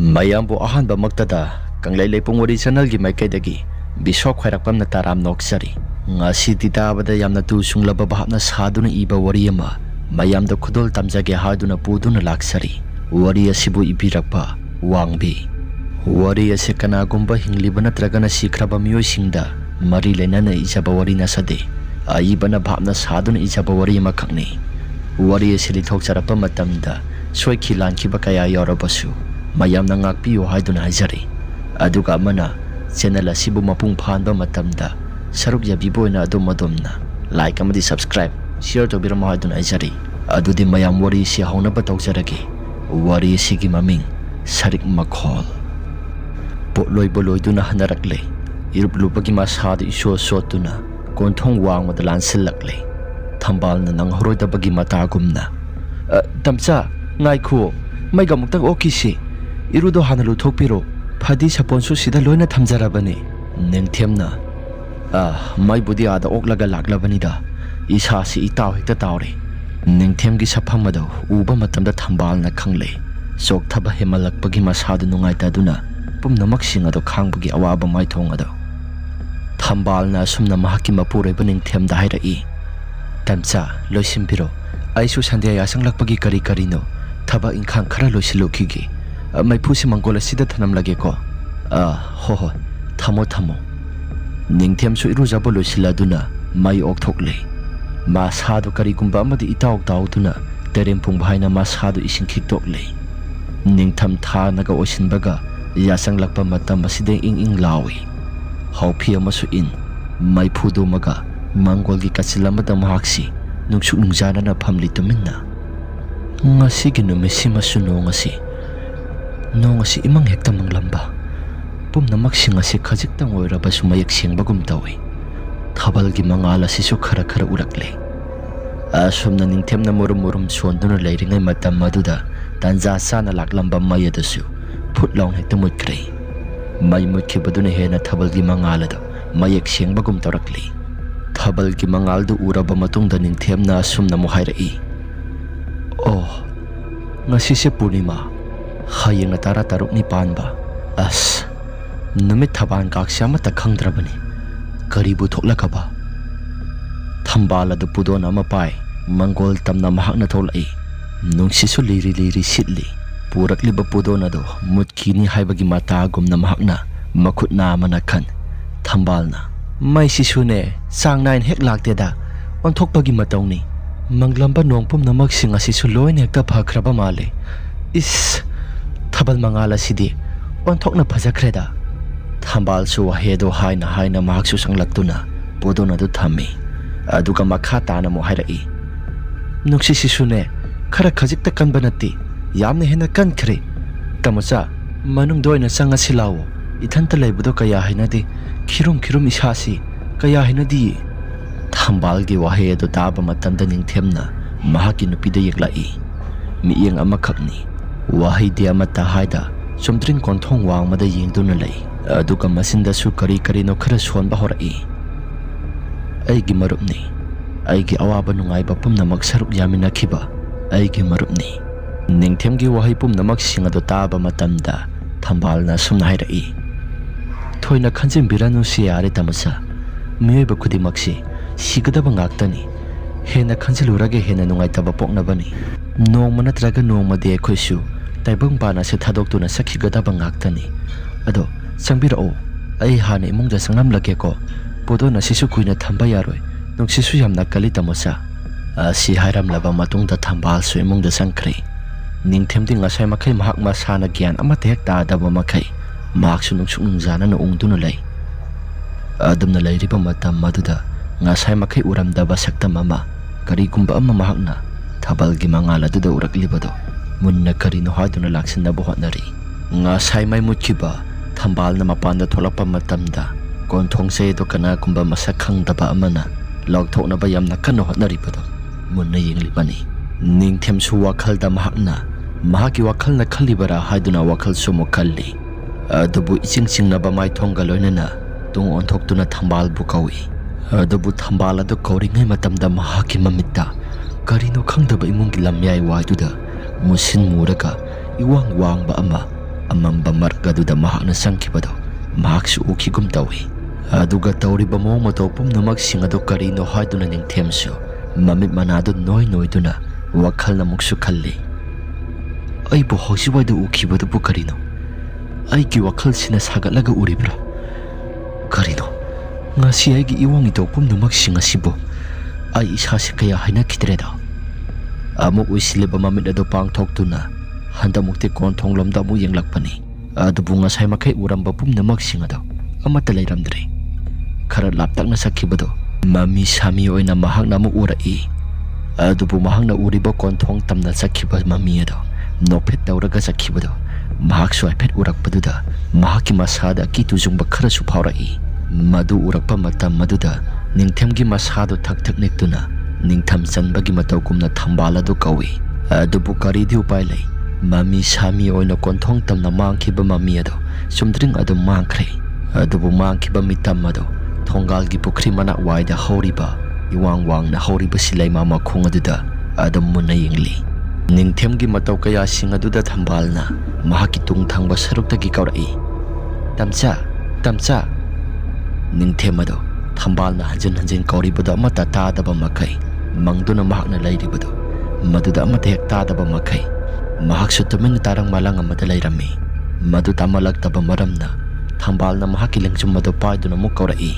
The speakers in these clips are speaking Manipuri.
mayambu ahanba maktada kanglai lepung wari channel gi maikaidagi bisok khairakpamna taram noksari ngasi titabada yamna tu sunglaba bahapna saduna iba wari ama mayamda khudol tamjage haduna puduna laksari wari asibu ibirakpa wangbi wari ase kanagumba hingliba natragana sikraba miyoi singda mari lenana ijaba wari nasade aibana bahapna saduna ijaba wari ama khakni wari ase lithokcharapa matamda soiki lankiba kaya yarabasu mayamna ngakpiyo haiduna haijari aduga amana channel asibu mapung phanba matamda saruk yabiboina adomna like amadi subscribe share to birama haiduna haijari adudi mayam wari si hauna bataujaragi wari sigi maming sarik makhol poloi boloi duna hanarakle iruplubagi masad iso sotuna konthong wang madalan silakle thambal na nang horoi dabagi matagumna tamcha ngaikhu mai gamuktang okisi irudo hanalu thokpiro phadi saponsu sida loina thamjarabani nengthemna mai budi ada oklaga laklabani da isa si itaw hekta tawre nengthemgi saphamado uba matamda thambalna khangle sok thaba hemalakpagi masadu nungai taduna pumnamak singado khangbugi awaba mai thongado thambalna sumna mahaki mapure nengthemda hairai tamcha loisimpiro aisu sandia yasanglakpagi kari karino thaba inkhang khara loisilokigi mai phusi manggola sida thanam lage ko ho thamo ningthem su iru jabo loisiladuna mai ok thokle ma sadu kari kumba amadi itaw tawduna terempung bhaina ma sadu ising khitokle ningtham tha naga osinbaga yasang lakpa matam maside ing lawi haupi amasu in mai phudu maga manggol gi kachilamada mahaksi nungsu nungjana na phamli tuminna ngasi gi numesi masuno ngasi nongasi imang hekta manglamba pumnamak singasi khajiktang oiraba sumayak sengbagum tawi thabalgi mangala sisu khara urakle asomna ningthemna murum sonduna leiringai matam maduda tanja sana laklamba mayadasu phutlaung hekta mutkre mai mutkibaduna hena thabalgi mangala da mayak sengbagum tarakle thabalgi mangaldu uraba matungda ningthemna asomna muhairai ngasi se purnima hayeng tara taruk ni panba as numit thaban kaksyama ta khangdrabani karibu thoklakaba thambala du pudona mapai mangol tamna mahakna tholai nungsisu liri sitli purakli ba pudona do mutkini haibagi mata gumna mahakna makhutna manakhan thambalna mai sisune sangnain hek lakte da onthokpagi matawni manglamba nongpum namak singa sisu loin hekta phakraba male is thabal mangala sidi onthokna phajakreda thambal su hedo haina mahaksu sanglaktuna podona du thami aduga makha tana mo hairai nuksi sisune khara khajikta kanbanati yamne hena kankhre tamusa manung doina sanga silawo ithanta leibudo kaya hainadi khirum isasi kaya hainadi thambal gi wahe do taba matamda ningthemna mahaki nupida yeklai miyeng amakhakni wahai dia mata haida somtring konthong wang mada yengduna lei aduga masinda su kari no khara sonba horai aigi marupni aigi awaba nungai ba pumna maksaruk yamina khiba aigi marupni ningthemgi wahai pumna maksinga do taba matamda thambalna sumna hairai thoina khanjim biranu siare tamasa miyoi ba khudi maksi sigadaba ngaktani hena khanjilurage hena nungai taba poknabani nongma natraga nongma de khoisu taibang bana se thadok tuna sakhigadaba ngaktani ado sangbirao ai hane imungda sanglam lage ko podona sisu kuina thamba yaroi nungsisu yamna kali tamosa si hairam laba matungda thambal su imungda sangkhre ningthemdi ngasai makhai mahak ma sana gyan amate hek ta daba makhai maksu nungsuk nungjana na ungduna lei adumna leiriba matam maduda ngasai makhai uramdaba saktam ama karigumba ama mahakna thabalgi mangala duda uraklibado munna karino haiduna laksinaba hotnari ngasai mai mutkiba thambalna mapanda tholakpa matamda konthongse do kana kumba masak khangdaba amana lawthoknaba yamna kanna hotnaribado munna yenglibani ningthem su wakhalda mahakna mahaki wakhalna khalibara haiduna wakhal sumo khalli adubu ichingchingnaba mai thongga loinana tung onthoktuna thambal bu kawi adubu thambala do kauringai matamda mahaki mamitta karino khangdaba imungi lamyai waiduda musin muraga iwang ba ama ꯑꯃꯝꯕ ꯃꯔꯛ ꯑꯗꯨꯗ ꯃꯍꯥꯛꯅ ꯆꯪꯈꯤꯕꯗꯣ ꯃꯍꯥꯛꯁꯨ ꯎꯈꯤꯒꯨꯝ ꯇꯧꯏ꯫ ꯑꯗꯨꯒ ꯇꯧꯔꯤꯕ ꯃꯑꯣꯡ ꯃꯇꯧ ꯄꯨꯝꯅꯃꯛꯁꯤꯡ ꯑꯗꯨ ꯀꯔꯤꯅꯣ ꯍꯥꯏꯗꯨꯅ ꯅꯤꯡꯊꯦꯝꯁꯨ ꯃꯃꯤꯠ ꯃꯅꯥꯗꯨ ꯅꯣꯏꯗꯨꯅ ꯋꯥꯈꯜ ꯑꯃꯨꯛꯁꯨ ꯈꯜꯂꯤ꯫ ꯑꯩꯕꯨ ꯍꯧꯖꯤꯛꯋꯥꯏꯗ ꯎꯈꯤꯕꯗꯨꯕꯨ ꯀꯔꯤꯅꯣ? ꯑꯩꯒꯤ ꯋꯥꯈꯜꯁꯤꯅ ꯁꯥꯒꯠꯂꯒ ꯎꯔꯤꯕ꯭ꯔꯥ? ꯀꯔꯤꯅꯣ? ꯉꯁꯤ ꯑꯩꯒꯤ ꯏꯋꯣꯡ ꯏꯇꯧ ꯄꯨꯝꯅꯃꯛꯁꯤꯡ ꯑꯁꯤꯕꯨ ꯑꯩ ꯏꯁꯥꯁꯤ ꯀꯌꯥ ꯍꯩꯅꯈꯤꯗ꯭ꯔꯦꯗ꯫ ꯑꯃꯨꯛ ꯎꯏꯁꯤꯜꯂꯤꯕ ꯃꯃꯤꯠ ꯑꯗꯨ ꯄꯥꯡꯊꯣꯛꯇꯨꯅ ꯍꯟꯗꯛꯃꯨꯛꯇꯤ ꯀꯣꯟꯊꯣꯡꯂꯣꯝꯗ ꯑꯃꯨꯛ ꯌꯦꯡꯂꯛꯄꯅꯤ꯫ ꯑꯗꯨꯕꯨ ꯉꯁꯥꯏ ꯃꯈꯩ ꯎꯔꯝꯕ ꯄꯨꯝꯅꯃꯛꯁꯤꯡ ꯑꯗꯨ ꯑꯃꯠꯇ ꯂꯩꯔꯝꯗ꯭ꯔꯦ꯫ ꯈꯔ ꯂꯥꯞꯇꯛꯅ ꯆꯠꯈꯤꯕꯗꯣ ꯃꯃꯤ ꯁꯥꯃꯤ ꯑꯣꯏꯅ ꯃꯍꯥꯛꯅ ꯑꯃꯨꯛ ꯎꯔꯛꯏ꯫ ꯑꯗꯨꯕꯨ ꯃꯍꯥꯛꯅ ꯎꯔꯤꯕ ꯀꯣꯟꯊꯣꯡ ꯇꯝꯅ ꯆꯠꯈꯤꯕ ꯃꯃꯤ ꯑꯗꯨ ꯅꯣꯛꯐꯦꯠ ꯇꯧꯔꯒ ꯆꯠꯈꯤꯕꯗꯣ ꯃꯍꯥꯛꯁꯨ ꯍꯥꯏꯐꯦꯠ ꯎꯔꯛꯄꯗꯨꯗ ꯃꯍꯥꯛꯀꯤ ꯃꯁꯥꯗ ꯑꯀꯤ ꯇꯨꯖꯨꯡꯕ ꯈꯔꯁꯨ ꯐꯥꯎꯔꯛꯏ꯫ ꯃꯗꯨ ꯎꯔꯛꯄ ꯃꯇꯝ ꯑꯗꯨꯗ ꯅꯤꯡꯊꯦꯝꯒꯤ ꯃꯁꯥꯗꯨ ꯊꯛ ꯊꯛ ꯅꯤꯛꯇꯨꯅ ꯅꯤꯡꯊꯝ ꯆꯟꯕꯒꯤ ꯃꯇꯧꯒꯨꯝꯅ ꯊꯝꯕꯥꯜ ꯑꯗꯨ ꯀꯧꯏ꯫ ꯑꯗꯨꯕꯨ ꯀꯔꯤꯗꯤ ꯎꯄꯥꯏ ꯂꯩ? ꯃꯃꯤ ꯁꯥꯃꯤ ꯑꯣꯏꯅ ꯀꯣꯟꯊꯣꯡ ꯇꯝꯅ ꯃꯥꯡꯈꯤꯕ ꯃꯃꯤ ꯑꯗꯨ ꯆꯨꯝꯗ꯭ꯔꯤꯡ ꯑꯗꯨꯝ ꯃꯥꯡꯈ꯭ꯔꯦ꯫ ꯑꯗꯨꯕꯨ ꯃꯥꯡꯈꯤꯕ ꯃꯤꯇꯝ ꯑꯗꯨ ꯊꯣꯡꯒꯥꯜꯒꯤ ꯄꯨꯈ꯭ꯔꯤ ꯃꯅꯥꯛ ꯋꯥꯏꯗ ꯍꯧꯔꯤꯕ ꯏꯋꯥꯡ ꯋꯥꯡꯅ ꯍꯧꯔꯤꯕ ꯁꯤꯂꯩꯃꯥ ꯃꯈꯣꯡ ꯑꯗꯨꯗ ꯑꯗꯨꯝ ꯃꯨꯟꯅ ꯌꯦꯡꯂꯤ꯫ ꯅꯤꯡꯊꯦꯝꯒꯤ ꯃꯇꯧ ꯀꯌꯥꯁꯤꯡ ꯑꯗꯨꯗ ꯊꯝꯕꯥꯜꯅ ꯃꯍꯥꯛꯀꯤ ꯇꯨꯡ ꯊꯪꯕ ꯁꯔꯨꯛꯇꯒꯤ ꯀꯧꯔꯛꯏ꯫ ꯇꯝꯆꯥ, ꯇꯝꯆꯥ꯫ ꯅꯤꯡꯊꯦꯝ ꯑꯗꯨ ꯊꯝꯕꯥꯜꯅ ꯍꯟꯖꯤꯟ ꯍꯟꯖꯤꯟ ꯀꯧꯔꯤꯕꯗꯣ ꯑꯃꯠꯇ ꯇꯥꯗꯕ ꯃꯈꯩ ꯃꯪꯗꯨꯅ ꯃꯍꯥꯛꯅ ꯂꯩꯔꯤꯕꯗꯣ ꯃꯗꯨꯗ ꯑꯃꯠꯇ ꯍꯦꯛ ꯇꯥꯗꯕ ꯃꯈꯩ ꯃꯍꯥꯛꯁꯨ ꯇꯨꯃꯤꯟꯅ ꯇꯥꯔꯪ ꯃꯥꯂꯪ ꯑꯃꯗ ꯂꯩꯔꯝꯃꯤ꯫ ꯃꯗꯨ ꯇꯥꯃꯜꯂꯛꯇꯕ ꯃꯔꯝꯅ ꯊꯝꯕꯥꯜꯅ ꯃꯍꯥꯛꯀꯤ ꯂꯦꯡꯖꯨꯝ ꯑꯗꯨ ꯄꯥꯏꯗꯨꯅ ꯑꯃꯨꯛ ꯀꯧꯔꯛꯏ꯫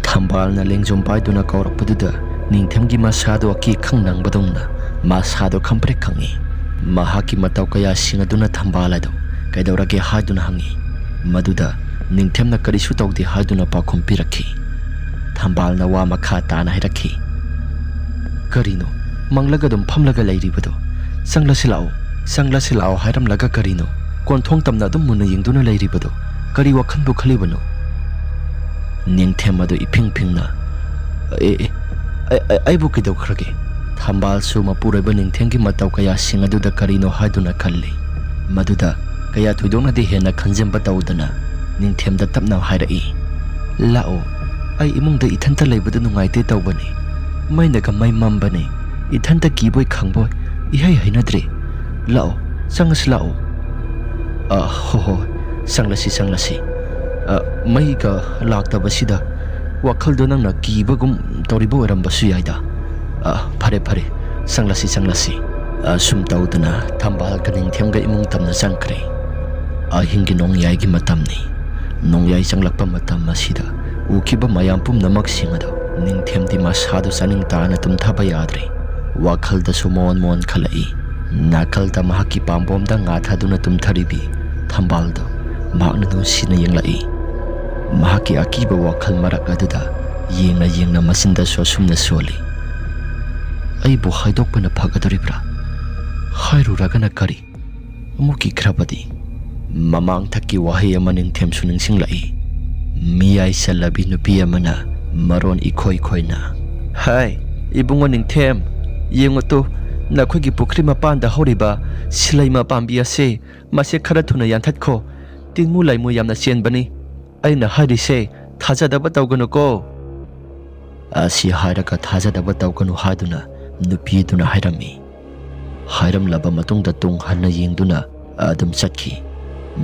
ꯊꯝꯕꯥꯜꯅ ꯂꯦꯡꯖꯨꯝ ꯄꯥꯏꯗꯨꯅ ꯀꯧꯔꯛꯄꯗꯨꯗ ꯅꯤꯡꯊꯦꯝꯒꯤ ꯃꯁꯥꯗꯨ ꯑꯀꯤ ꯈꯪ ꯅꯪꯕꯗꯧꯅ ꯃꯁꯥꯗꯨ ꯈꯪꯄ꯭ꯔꯦꯛ ꯈꯪꯏ꯫ ꯃꯍꯥꯛꯀꯤ ꯃꯇꯧ ꯀꯌꯥꯁꯤꯡ ꯑꯗꯨꯅ ꯊꯝꯕꯥꯜ ꯑꯗꯨ ꯀꯩꯗꯧꯔꯒꯦ ꯍꯥꯏꯗꯨꯅ ꯍꯪꯏ꯫ ꯃꯗꯨꯗ ꯅꯤꯡꯊꯦꯝꯅ ꯀꯔꯤꯁꯨ ꯇꯧꯗꯦ ꯍꯥꯏꯗꯨꯅ ꯄꯥꯎꯈꯨꯝ ꯄꯤꯔꯛꯈꯤ꯫ ꯊꯝꯕꯥꯜꯅ ꯋꯥ ꯃꯈꯥ ताना ꯍꯥꯏꯔꯛꯈꯤ꯫ ꯀꯔꯤꯅꯣ ꯃꯪꯂꯒ ꯑꯗꯨꯝ ꯐꯝꯂꯒ ꯂꯩꯔꯤꯕꯗꯣ? ꯆꯪꯂꯁꯤ ꯂꯥꯛꯑꯣ, ꯆꯪꯂꯁꯤ ꯂꯥꯛꯑꯣ ꯍꯥꯏꯔꯝꯂꯒ ꯀꯔꯤꯅꯣ ꯀꯣꯟꯊꯣꯡ ꯇꯝꯅ ꯑꯗꯨꯝ ꯃꯨꯟꯅ ꯌꯦꯡꯗꯨꯅ ꯂꯩꯔꯤꯕꯗꯣ? ꯀꯔꯤ ꯋꯥꯈꯟꯕꯨ ꯈꯜꯂꯤꯕꯅꯣ? ꯅꯤꯡꯊꯦꯝ ꯑꯗꯨ ꯏꯐꯤꯡ ꯐꯤꯡꯅ ꯑꯩꯕꯨ ꯀꯩꯗꯧꯈ꯭ꯔꯒꯦ? ꯊꯝꯕꯥꯜꯁꯨ ꯃꯄꯨꯔꯣꯏꯕ ꯅꯤꯡꯊꯦꯝꯒꯤ ꯃꯇꯧ ꯀꯌꯥꯁꯤꯡ ꯑꯗꯨꯗ ꯀꯔꯤꯅꯣ ꯍꯥꯏꯗꯨꯅ ꯈꯜꯂꯤ꯫ ꯃꯗꯨꯗ ꯀꯌꯥ ꯊꯣꯏꯗꯣꯛꯅꯗꯤ ꯍꯦꯟꯅ ꯈꯟꯖꯤꯟꯕ ꯇꯧꯗꯅ ꯅꯤꯡꯊꯦꯝꯗ ꯇꯞꯅ ꯍꯥꯏꯔꯛꯏ꯫ ꯂꯥꯛꯑꯣ, ꯑꯩ ꯏꯃꯨꯡꯗ ꯏꯊꯟꯇ ꯂꯩꯕꯗ ꯅꯨꯡꯉꯥꯏꯇꯦ ꯇꯧꯕꯅꯤ꯫ ꯃꯩꯅꯒ ꯃꯩ ꯃꯝꯕꯅꯤ, ꯏꯊꯟꯇ ꯀꯤꯕꯣꯏ ꯈꯪꯕꯣꯏ ꯏꯍꯩ ꯍꯩꯅꯗ꯭ꯔꯦ꯫ ꯂꯥꯛꯑꯣ, ꯆꯪꯉꯁꯤ ꯂꯥꯛꯑꯣ꯫ ꯍꯣꯏ ꯆꯪꯂꯁꯤ꯫ ꯃꯩꯒ ꯂꯥꯛꯇꯕꯁꯤꯗ ꯋꯥꯈꯜꯗꯣ ꯅꯪꯅ ꯀꯤꯕꯒꯨꯝ ꯇꯧꯔꯤꯕ ꯑꯣꯏꯔꯝꯕꯁꯨ ꯌꯥꯏꯗ꯫ ꯐꯔꯦ ꯆꯪꯂꯁꯤ꯫ ꯑꯁꯨꯝ ꯇꯧꯗꯨꯅ ꯊꯝꯕꯥꯜꯒ ꯅꯤꯡꯊꯦꯝꯒ ꯏꯃꯨꯡ ꯇꯝꯅ ꯆꯪꯈ꯭ꯔꯦ꯫ ꯑꯍꯤꯡꯒꯤ ꯅꯣꯡꯌꯥꯏꯒꯤ ꯃꯇꯝꯅꯤ꯫ ꯅꯣꯡꯌꯥꯏ ꯆꯪꯂꯛꯄ ꯃꯇꯝ ꯑꯁꯤꯗ ꯎꯈꯤꯕ ꯃꯌꯥꯝ ꯄꯨꯝꯅꯃꯛꯁꯤꯡ ꯑꯗꯨ ꯅꯤꯡꯊꯦꯝꯗꯤ ꯃꯁꯥꯗꯨ ꯆꯥꯅꯤꯡ ꯇꯥꯅ ꯇꯨꯝꯊꯕ ꯌꯥꯗ꯭ꯔꯦ꯫ ꯋꯥꯈꯜꯗꯁꯨ ꯃꯣꯟ ꯈꯜꯂꯛꯏ꯫ ꯅꯥꯀꯜꯗ ꯃꯍꯥꯛꯀꯤ ꯄꯥꯝꯕꯣꯝꯗ ꯉꯥꯊꯗꯨꯅ ꯇꯨꯝꯊꯔꯤꯕꯤ ꯊꯝꯕꯥꯜꯗꯣ ꯃꯍꯥꯛꯅ ꯅꯨꯡꯁꯤꯅ ꯌꯦꯡꯂꯛꯏ꯫ ꯃꯍꯥꯛꯀꯤ ꯑꯀꯤꯕ ꯋꯥꯈꯜ ꯃꯔꯛ ꯑꯗꯨꯗ ꯌꯦꯡꯅ ꯃꯆꯤꯟꯗꯁꯨ ꯑꯁꯨꯝꯅ ꯁꯣꯜꯂꯤ꯫ ꯑꯩꯕꯨ ꯍꯥꯏꯗꯣꯛꯄꯅ ꯐꯒꯗꯧꯔꯤꯕ꯭ꯔꯥ? ꯍꯥꯏꯔꯨꯔꯒꯅ ꯀꯔꯤ? ꯑꯃꯨꯛ ꯀꯤꯈ꯭ꯔꯕꯗꯤ? ꯃꯃꯥꯡꯊꯛꯀꯤ ꯋꯥꯍꯩ ꯑꯃ ꯅꯤꯡꯊꯦꯝꯁꯨ ꯅꯤꯡꯁꯤꯡꯂꯛꯏ꯫ ꯃꯤꯌꯥꯏ ꯆꯜꯂꯕꯤ ꯅꯨꯄꯤ ꯑꯃꯅ ꯃꯔꯣꯟ ꯏꯈꯣꯏ ꯈꯣꯏꯅ, ꯍꯥꯏ ꯏꯕꯨꯡꯉꯣ ꯅꯤꯡꯊꯦꯝ, ꯌꯦꯡꯉꯨꯇꯨ ꯅꯈꯣꯏꯒꯤ ꯄꯨꯈ꯭ꯔꯤ ꯃꯄꯥꯟꯗ ꯍꯧꯔꯤꯕ ꯁꯤꯂꯩꯃꯥ ꯄꯥꯝꯕꯤ ꯑꯁꯤ ꯃꯁꯤ ꯈꯔ ꯊꯨꯅ ꯌꯥꯟꯊꯠꯈꯣ꯫ ꯇꯤꯡꯃꯨ ꯂꯩꯃꯨ ꯌꯥꯝꯅ ꯆꯦꯟꯕꯅꯤ꯫ ꯑꯩꯅ ꯍꯥꯏꯔꯤꯁꯦ ꯊꯥꯖꯗꯕ ꯇꯧꯒꯅꯨꯀꯣ꯫ ꯑꯁꯤ ꯍꯥꯏꯔꯒ ꯊꯥꯖꯗꯕ ꯇꯧꯒꯅꯨ ꯍꯥꯏꯗꯨꯅ ꯅꯨꯄꯤꯗꯨꯅ ꯍꯥꯏꯔꯝꯃꯤ꯫ ꯍꯥꯏꯔꯝꯂꯕ ꯃꯇꯨꯡꯗ ꯇꯨꯡ ꯍꯟꯅ ꯌꯦꯡꯗꯨꯅ ꯑꯗꯨꯝ ꯆꯠꯈꯤ꯫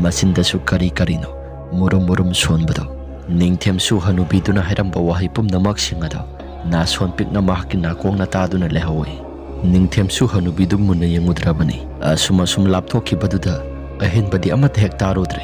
ꯃꯆꯤꯟꯗꯁꯨ ꯀꯔꯤꯅꯣ ꯃꯨꯔꯨꯝ ꯁꯣꯟꯕꯗꯣ꯫ ꯅꯤꯡꯊꯦꯝꯁꯨ ꯍꯅꯨꯕꯤꯗꯨꯅ ꯍꯥꯏꯔꯝꯕ ꯋꯥꯍꯩ ꯄꯨꯝꯅꯃꯛꯁꯤꯡ ꯑꯗꯨ ꯅꯥꯁꯣꯟ ꯄꯤꯛꯅ ꯃꯍꯥꯛꯀꯤ ꯅꯥꯀꯣꯡꯅ ꯇꯥꯗꯨꯅ ꯂꯩꯍꯧꯏ꯫ ꯅꯤꯡꯊꯦꯝꯁꯨ ꯍꯅꯨꯕꯤꯗꯨ ꯃꯨꯟꯅ ꯌꯦꯡꯉꯨꯗ꯭ꯔꯕꯅꯤ꯫ ꯑꯁꯨꯝ ꯂꯥꯞꯊꯣꯛꯈꯤꯕꯗꯨꯗ ꯑꯍꯦꯟꯕꯗꯤ ꯑꯃꯠꯇ ꯍꯦꯛ ꯇꯥꯔꯨꯗ꯭ꯔꯦ꯫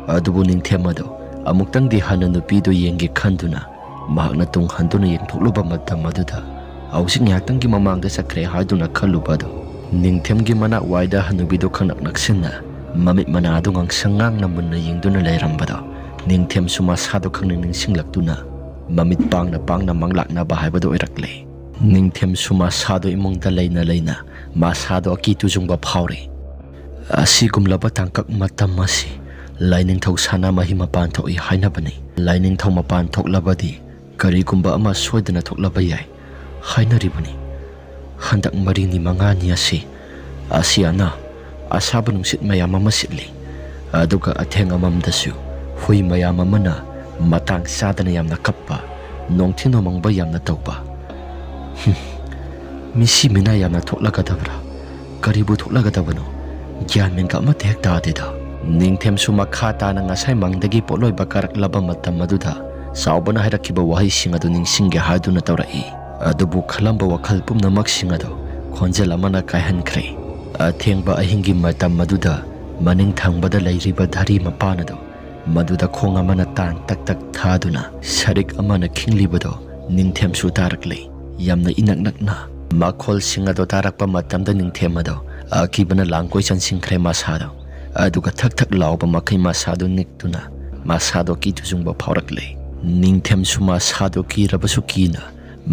ꯑꯗꯨꯕꯨ ꯅꯤꯡꯊꯦꯝ ꯑꯗꯨ ꯑꯃꯨꯛꯇꯪꯗꯤ ꯍꯟꯅ ꯅꯨꯄꯤꯗꯨ ꯌꯦꯡꯒꯦ ꯈꯟꯗꯨꯅ ꯃꯍꯥꯛꯅ ꯇꯨꯡ ꯍꯟꯗꯨꯅ ꯌꯦꯡꯊꯣꯛꯂꯨꯕ ꯃꯇꯝ ꯑꯗꯨꯗ ꯍꯧꯖꯤꯛ ꯉꯥꯏꯍꯥꯛꯇꯪꯒꯤ ꯃꯃꯥꯡꯗ ꯆꯠꯈ꯭ꯔꯦ ꯍꯥꯏꯗꯨꯅ ꯈꯜꯂꯨꯕꯗꯣ ꯅꯤꯡꯊꯦꯝꯒꯤ ꯃꯅꯥꯛ ꯋꯥꯏꯗ ꯍꯅꯨꯕꯤꯗꯨ ꯈꯪꯅꯛ ꯅꯛꯁꯤꯟꯅ ꯃꯃꯤꯠ ꯃꯅꯥꯗꯨ ꯉꯥꯡꯁꯪ ꯉꯥꯡꯅ ꯃꯨꯟꯅ ꯌꯦꯡꯗꯨꯅ ꯂꯩꯔꯝꯕꯗꯣ ꯅꯤꯡꯊꯦꯝꯁꯨ ꯃꯁꯥꯗꯨ ꯈꯪꯅꯤꯡ ꯅꯤꯡꯁꯤꯡꯂꯛꯇꯨꯅ ꯃꯃꯤꯠ ꯄꯥꯡꯅ ꯃꯪꯂꯥꯛꯅꯕ ꯍꯥꯏꯕꯗꯨ ꯑꯣꯏꯔꯛꯂꯦ꯫ ꯅꯤꯡꯊꯦꯝꯁꯨ ꯃꯁꯥꯗꯨ ꯏꯃꯨꯡꯗ ꯂꯩꯅ ꯃꯁꯥꯗꯨ ꯑꯀꯤ ꯇꯨꯖꯨꯡꯕ ꯐꯥꯎꯔꯤ꯫ ꯑꯁꯤꯒꯨꯝꯂꯕ ꯇꯥꯡꯀꯛ ꯃꯇꯝ ꯑꯁꯤ ꯂꯥꯏꯅꯤꯡꯊꯧ ꯁꯅꯥꯃꯍꯤ ꯃꯄꯥꯟ ꯊꯣꯛꯏ ꯍꯥꯏꯅꯕꯅꯤ꯫ ꯂꯥꯏꯅꯤꯡꯊꯧ ꯃꯄꯥꯟ ꯊꯣꯛꯂꯕꯗꯤ ꯀꯔꯤꯒꯨꯝꯕ ꯑꯃ ꯁꯣꯏꯗꯅ ꯊꯣꯛꯂꯕ ꯌꯥꯏ ꯍꯥꯏꯅꯔꯤꯕꯅꯤ꯫ ꯍꯟꯗꯛ 4ꯅꯤ 5ꯅꯤ ꯑꯁꯤ ꯑꯅꯥ ꯑꯁꯥꯕ ꯅꯨꯡꯁꯤꯠ ꯃꯌꯥꯝ ꯑꯃ ꯁꯤꯠꯂꯤ꯫ ꯑꯗꯨꯒ ꯑꯊꯦꯡ ꯑꯃꯝꯗꯁꯨ ꯍꯨꯏ ꯃꯌꯥꯝ ꯑꯃꯅ ꯃꯇꯥꯡ ꯆꯥꯗꯅ ꯌꯥꯝꯅ ꯀꯞꯄ, ꯅꯣꯡꯊꯤ ꯅꯣꯡꯃꯪꯕ ꯌꯥꯝꯅ ꯇꯧꯕ꯫ ꯃꯤꯁꯤ ꯃꯤꯅꯥ ꯌꯥꯝꯅ ꯊꯣꯛꯂꯒꯗꯕ꯭ꯔꯥ? ꯀꯔꯤꯕꯨ ꯊꯣꯛꯂꯒꯗꯕꯅꯣ? ꯒ꯭ꯌꯥꯟ ꯃꯦꯟꯒ ꯑꯃꯠꯇ ꯍꯦꯛ ꯇꯥꯗꯦꯗ꯫ Ningthemsu makha tana ngasai mangdagi poloi bakaraklaba matam maduda saubana hairakhiba wahaising adu ningsingge haiduna tawrai adubu khalamba wakhal pumnamak sing adu khonjel amana kaihankhre athengba ahingi matam maduda maning thangbada leiriba dhari mapana do maduda khong amana tan tak tak thaduna sarik amana khinglibado ningthemsu tarakle yamna inak nakna makhol sing adu tarakpa matamda ningthem adu akibana langkoi chansingkhre masado aduga thak thak lauba makai masado niktuna masado ki tujungba phaurakle ningthemsu masado ki rabasu kina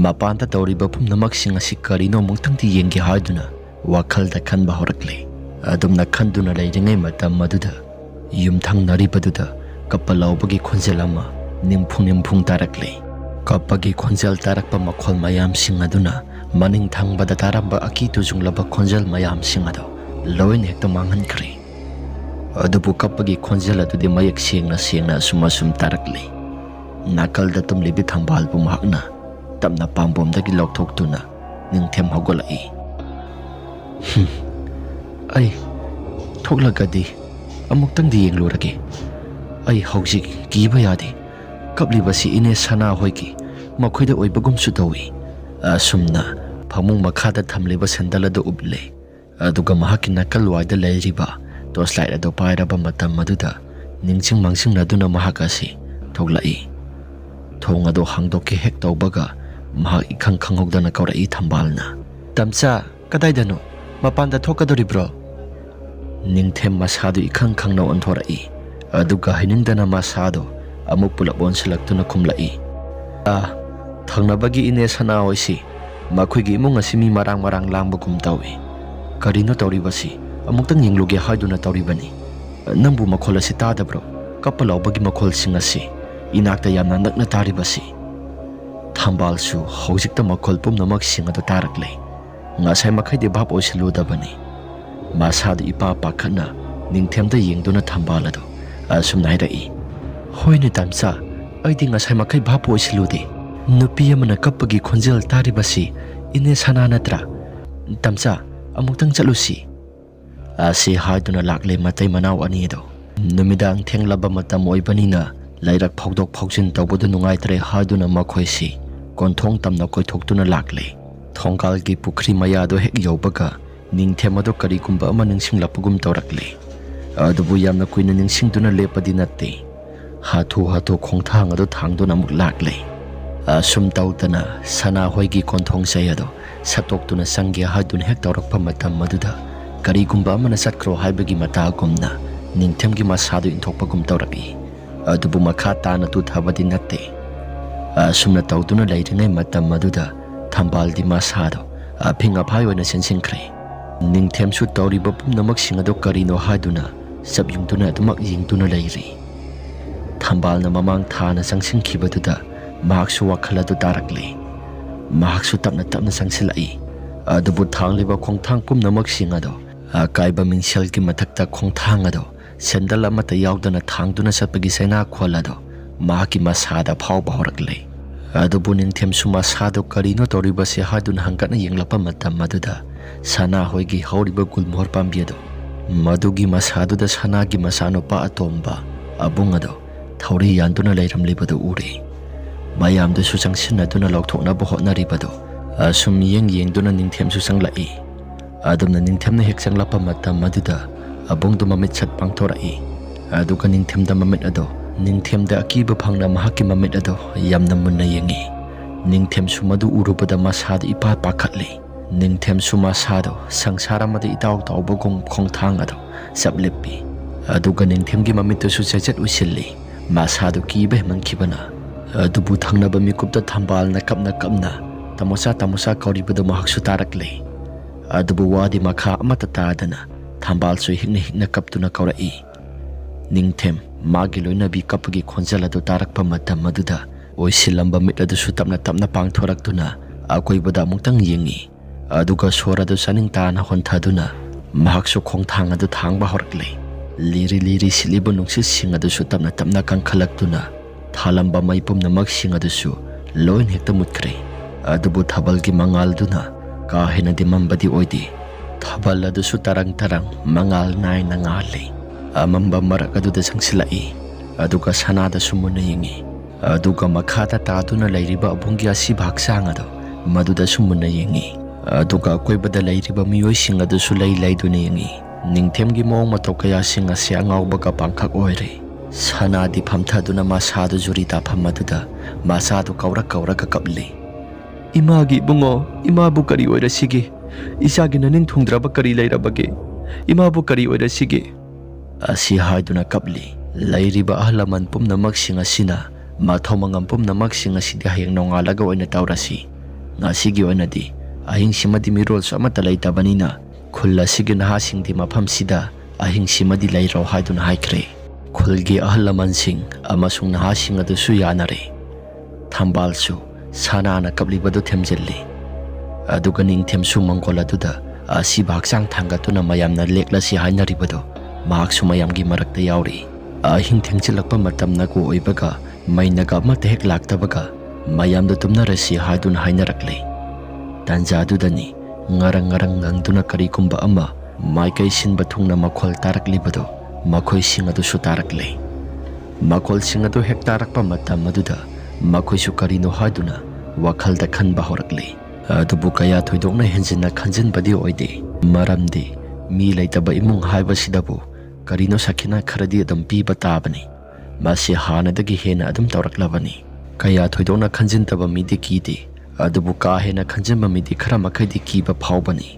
mapanta tawriba pumnamak sing asi karino mungtangti yengge haiduna wakhalda khanba horakle adumna khanduna leiringai matam maduda yumthang naribaduda kappa laubagi khonjel ama nimphung tarakle kapagi khonjel tarakpa makhol mayam sing aduna maning thangbada taramba aki tujunglaba khonjel mayam sing ado loin hekta manghankre adubu kapagi khonjel adudi mayak sengna sumasum tarakle nakalda tumlibi thambal bu mahakna tamna pambomdagi lokthokuna ningthem hogolai ai thoklagadi amuktangdi yenglurage ai hojik kiba yade kablibasi ine sana hoiki makhoida oibagumsu tawi asumna phamung makhada thamliba sandaladu uble aduga mahaki nakalwaida leiriba toslight ado pairaba matam maduda ningching mangsing naduna mahakasi thoklai thong ado hangdoki hek tawbaga mahak ikhang khanghogdana kaurai thambalna tamcha kadaidano mapanda thokadoribro ningthem masadu ikhang khangna onthorai aduga hiningdana masado amuk pulabon selaktuna khumlai thangnabagi ine sana hoisi makhoigi imung asimi marang langba kumtawi karino tawribasi amuktang yingluge haiduna tawribani nambu makhol asi tadabro kapalaubagi makhol singasi inakta yamna nakna taribasi thambalsu hojikta makhol pumnamak singadu tarakle ngasai makhaide bhap osiludabani masadu ipa pakhana ningthemda yengduna thambalado asumnairai hoine tamsa aidi ngasai makhai bhap osilude nupi amana kappagi khonjel taribasi ine sana natra tamsa amuktang chalusi asi haiduna lakle matai manaw ani do numidang thenglaba matam oibanina lairak phogdok phogjin tawbodu nungai tre haiduna makhoisi konthong tamna koithoktuna lakle thongkalgi pukhri maya do hek yobaga ningthemado karigumba ama ningsinglapugum tawrakle adubu yamna kuina ningsingduna lepadi natte hathu khongthang ado thangduna muk lakle asum tawtana sana hoigi konthong sayado satoktuna sangya haidun hek tawrakpa matam maduda karigumba amana satkro haibagi mata gumna ningthemgi masadu inthokpagum tawraki adubu makha tana tu thabadi natte asumna tawtuna leiringai matam maduda thambaldi masado aphinga phaiona sensingkhre ningthemsu tawriba pumnamak singado karino haiduna sabyungtuna adumak yingtuna leiri thambalna mamang thana sangsingkhibaduda mahaksu wakhaladu tarakle mahaksu tapna sangsilai adubu thangliba khongthang pumnamak singado akaiba mingselki mathakta khongthang ado sendal amata yaudana thangduna sapagi saina khwalado mahaki masada phawba horakle adubu ningthemsu masado karino toribase haduna hangkatna yenglapa matam maduda sana hoigi hauriba gulmor pambiado madugi masaduda sanagi masanopa atomba abungado thauri yanduna leiramlibado uri mayamdu su changsinaduna lokthoknaba hotnaribado asum yengduna ningthemsu sanglai adumna ningthemna hek sanglapa matam maduda abungdu mamit chat pangthorai aduga ningthemda mamit ado ningthemda akiba phangna mahaki mamit ado yamna munna yengi ningthemsu madu urubada masadu ipa pakhatli ningthemsu masado sangsara madu itaw tawbagum khongthang ado sableppi aduga ningthemgi mamit su chachat usilli masadu kibe mankhibana adubu thangnaba mikupta thambalna kapna tamosa kauribada mahaksu tarakle adubu wadi makha amata tadana thambal su hikna kaptuna kaurai ningthem magi loinabi kapagi khonjaladu tarakpa matam maduda oisilamba mitadu su tapna pangthoraktuna akoibada muktang yengi aduga soradu saning tana honthaduna mahaksu khongthang adu thangba horakle liri silibu nungsi singadu su tapna kangkhalaktuna thalamba maipumnamak singadu su loin hekta mutkre adubu thabalgi mangalduna ka hena dimambadi oidi thabal adu su tarang mangal nai nangali ꯑꯃꯝꯕ ꯃꯔꯛ ꯑꯗꯨꯗ ꯆꯪꯁꯤꯜꯂꯛꯏ ꯑꯗꯨꯒ ꯁꯅꯥꯗꯁꯨ ꯃꯨꯟꯅ ꯌꯦꯡꯉꯤ ꯑꯗꯨꯒ ꯃꯈꯥꯗ ꯇꯥꯗꯨꯅ ꯂꯩꯔꯤꯕ ꯑꯕꯨꯡꯒꯤ ꯑꯁꯤꯕ ꯍꯛꯆꯥꯡ ꯑꯗꯨ ꯃꯗꯨꯗꯁꯨ ꯃꯨꯟꯅ ꯌꯦꯡꯉꯤ ꯑꯗꯨꯒ ꯑꯀꯣꯏꯕꯗ ꯂꯩꯔꯤꯕ ꯃꯤꯑꯣꯏꯁꯤꯡ ꯑꯗꯨꯁꯨ ꯂꯩ ꯂꯩꯗꯨꯅ ꯌꯦꯡꯉꯤ ꯅꯤꯡꯊꯦꯝꯒꯤ ꯃꯑꯣꯡ ꯃꯇꯧ ꯀꯌꯥꯁꯤꯡ ꯑꯁꯤ ꯑꯉꯥꯎꯕꯒ ꯄꯥꯡꯈꯛ ꯑꯣꯏꯔꯦ ꯁꯅꯥꯗꯤ ꯐꯝꯊꯗꯨꯅ ꯃꯁꯥꯗꯨ ꯖꯨꯔꯤ ꯇꯥꯐꯝ ꯑꯗꯨꯗ ꯃꯁꯥꯗꯨ ꯀꯧꯔꯒ ꯀꯞꯂꯤ ꯏꯃꯥꯒꯤ ꯏꯕꯨꯡꯉꯣ ꯏꯃꯥꯕꯨ ꯀꯔꯤ ꯑꯣꯏꯔꯁꯤꯒꯦ ꯏꯆꯥꯒꯤ ꯅꯅꯤꯡ ꯊꯨꯡꯗ꯭ꯔꯕ ꯀꯔꯤ ꯂꯩꯔꯕꯒꯦ ꯏꯃꯥꯕꯨ ꯀꯔꯤ ꯑꯣꯏꯔꯁꯤꯒꯦ ꯑꯁꯤ ꯍꯥꯏꯗꯨꯅ ꯀꯞꯂꯤ ꯂꯩꯔꯤꯕ ꯑꯍꯜ ꯂꯃꯟ ꯄꯨꯝꯅꯃꯛꯁꯤꯡ ꯑꯁꯤꯅ ꯃꯊꯧ ꯃꯉꯝ ꯄꯨꯝꯅꯃꯛꯁꯤꯡ ꯑꯁꯤꯗꯤ ꯍꯌꯦꯡ ꯅꯣꯡꯉꯥꯜꯂꯒ ꯑꯣꯏꯅ ꯇꯧꯔꯁꯤ ꯉꯁꯤꯒꯤ ꯑꯣꯏꯅꯗꯤ ꯑꯍꯤꯡꯁꯤꯃꯗꯤ ꯃꯤꯔꯣꯜꯁꯨ ꯑꯃꯠꯇ ꯂꯩꯇꯕꯅꯤꯅ ꯈꯨꯜ ꯑꯁꯤꯒꯤ ꯅꯍꯥꯁꯤꯡꯗꯤ ꯃꯐꯝꯁꯤꯗ ꯑꯍꯤꯡꯁꯤꯃꯗꯤ ꯂꯩꯔꯣ ꯍꯥꯏꯗꯨꯅ ꯍꯥꯏꯈ꯭ꯔꯦ ꯈꯨꯜꯒꯤ ꯑꯍꯜ ꯂꯃꯟꯁꯤꯡ ꯑꯃꯁꯨꯡ ꯅꯍꯥꯁꯤꯡ ꯑꯗꯨꯁꯨ ꯌꯥꯅꯔꯦ ꯊꯝꯕꯥꯜꯁꯨ ꯁꯅꯥꯅ ꯀꯞꯂꯤꯕꯗꯨ ꯊꯦꯝꯖꯤꯜꯂꯤ ꯑꯗꯨꯒ ꯅꯤꯡꯊꯦꯝꯁꯨ ꯃꯪꯒꯣꯜ ꯑꯗꯨꯗ ꯑꯁꯤꯕ ꯍꯛꯆꯥꯡ ꯊꯥꯡꯒꯠꯇꯨꯅ ꯃꯌꯥꯝꯅ ꯂꯦꯛꯂꯁꯤ ꯍꯥꯏꯅꯔꯤꯕꯗꯨ ꯃꯍꯥꯛꯁꯨ ꯃꯌꯥꯝꯒꯤ ꯃꯔꯛꯇ ꯌꯥꯎꯔꯤ ꯑꯍꯤꯡ ꯊꯦꯡꯖꯤꯜꯂꯛꯄ ꯃꯇꯝꯅꯒ ꯑꯣꯏꯕꯒ ꯃꯩꯅꯒ ꯑꯃꯠꯇ ꯍꯦꯛ ꯂꯥꯛꯇꯕꯒ ꯃꯌꯥꯝꯗꯨ ꯇꯨꯝꯅꯔꯁꯤ ꯍꯥꯏꯗꯨꯅ ꯍꯥꯏꯅꯔꯛꯂꯤ ꯇꯥꯟꯖꯥꯗꯨꯗꯅꯤ ꯉꯔꯪ ꯉꯔꯪ ꯉꯪꯗꯨꯅ ꯀꯔꯤꯒꯨꯝꯕ ꯑꯃ ꯃꯥꯏꯀꯩ ꯁꯤꯟꯕ ꯊꯨꯡꯅ ꯃꯈꯣꯜ ꯇꯥꯔꯛꯂꯤꯕꯗꯨ ꯃꯈꯣꯏꯁꯤꯡ ꯑꯗꯨꯁꯨ ꯇꯥꯔꯛꯂꯤ ꯃꯈꯣꯜꯁꯤꯡ ꯑꯗꯨ ꯍꯦꯛ ꯇꯥꯔꯛꯄ ꯃꯇꯝ ꯑꯗꯨꯗ ꯃꯈꯣꯏꯁꯨ ꯀꯔꯤꯅꯣ ꯍꯥꯏꯗꯨꯅ ꯋꯥꯈꯜꯗ ꯈꯟꯕ ꯍꯧꯔꯛꯂꯤ ꯑꯗꯨꯕꯨ ꯀꯌꯥ ꯊꯣꯏꯗꯣꯛꯅ ꯍꯦꯟꯖꯤꯟꯅ ꯈꯟꯖꯤꯟꯕꯗꯤ ꯑꯣꯏꯗꯦ ꯃꯔꯝꯗꯤ ꯃꯤ ꯂꯩꯇꯕ ꯏꯃꯨꯡ ꯍꯥꯏꯕꯁꯤꯗꯕꯨ ꯀꯔꯤꯅꯣ ꯁꯈꯤꯅꯥ ꯈꯔꯗꯤ ꯑꯗꯨꯝ ꯄꯤꯕ ꯇꯥꯕꯅꯤ ꯃꯁꯤ ꯍꯥꯟꯅꯗꯒꯤ ꯍꯦꯟꯅ ꯑꯗꯨꯝ ꯇꯧꯔꯛꯂꯕꯅꯤ ꯀꯌꯥ ꯊꯣꯏꯗꯣꯛꯅ ꯈꯟꯖꯤꯟꯗꯕ ꯃꯤꯗꯤ ꯀꯤꯗꯦ ꯑꯗꯨꯕꯨ ꯀꯥ ꯍꯦꯟꯅ ꯈꯟꯖꯤꯟꯕ ꯃꯤꯗꯤ ꯈꯔ ꯃꯈꯩꯗꯤ ꯀꯤꯕ ꯐꯥꯎꯕꯅꯤ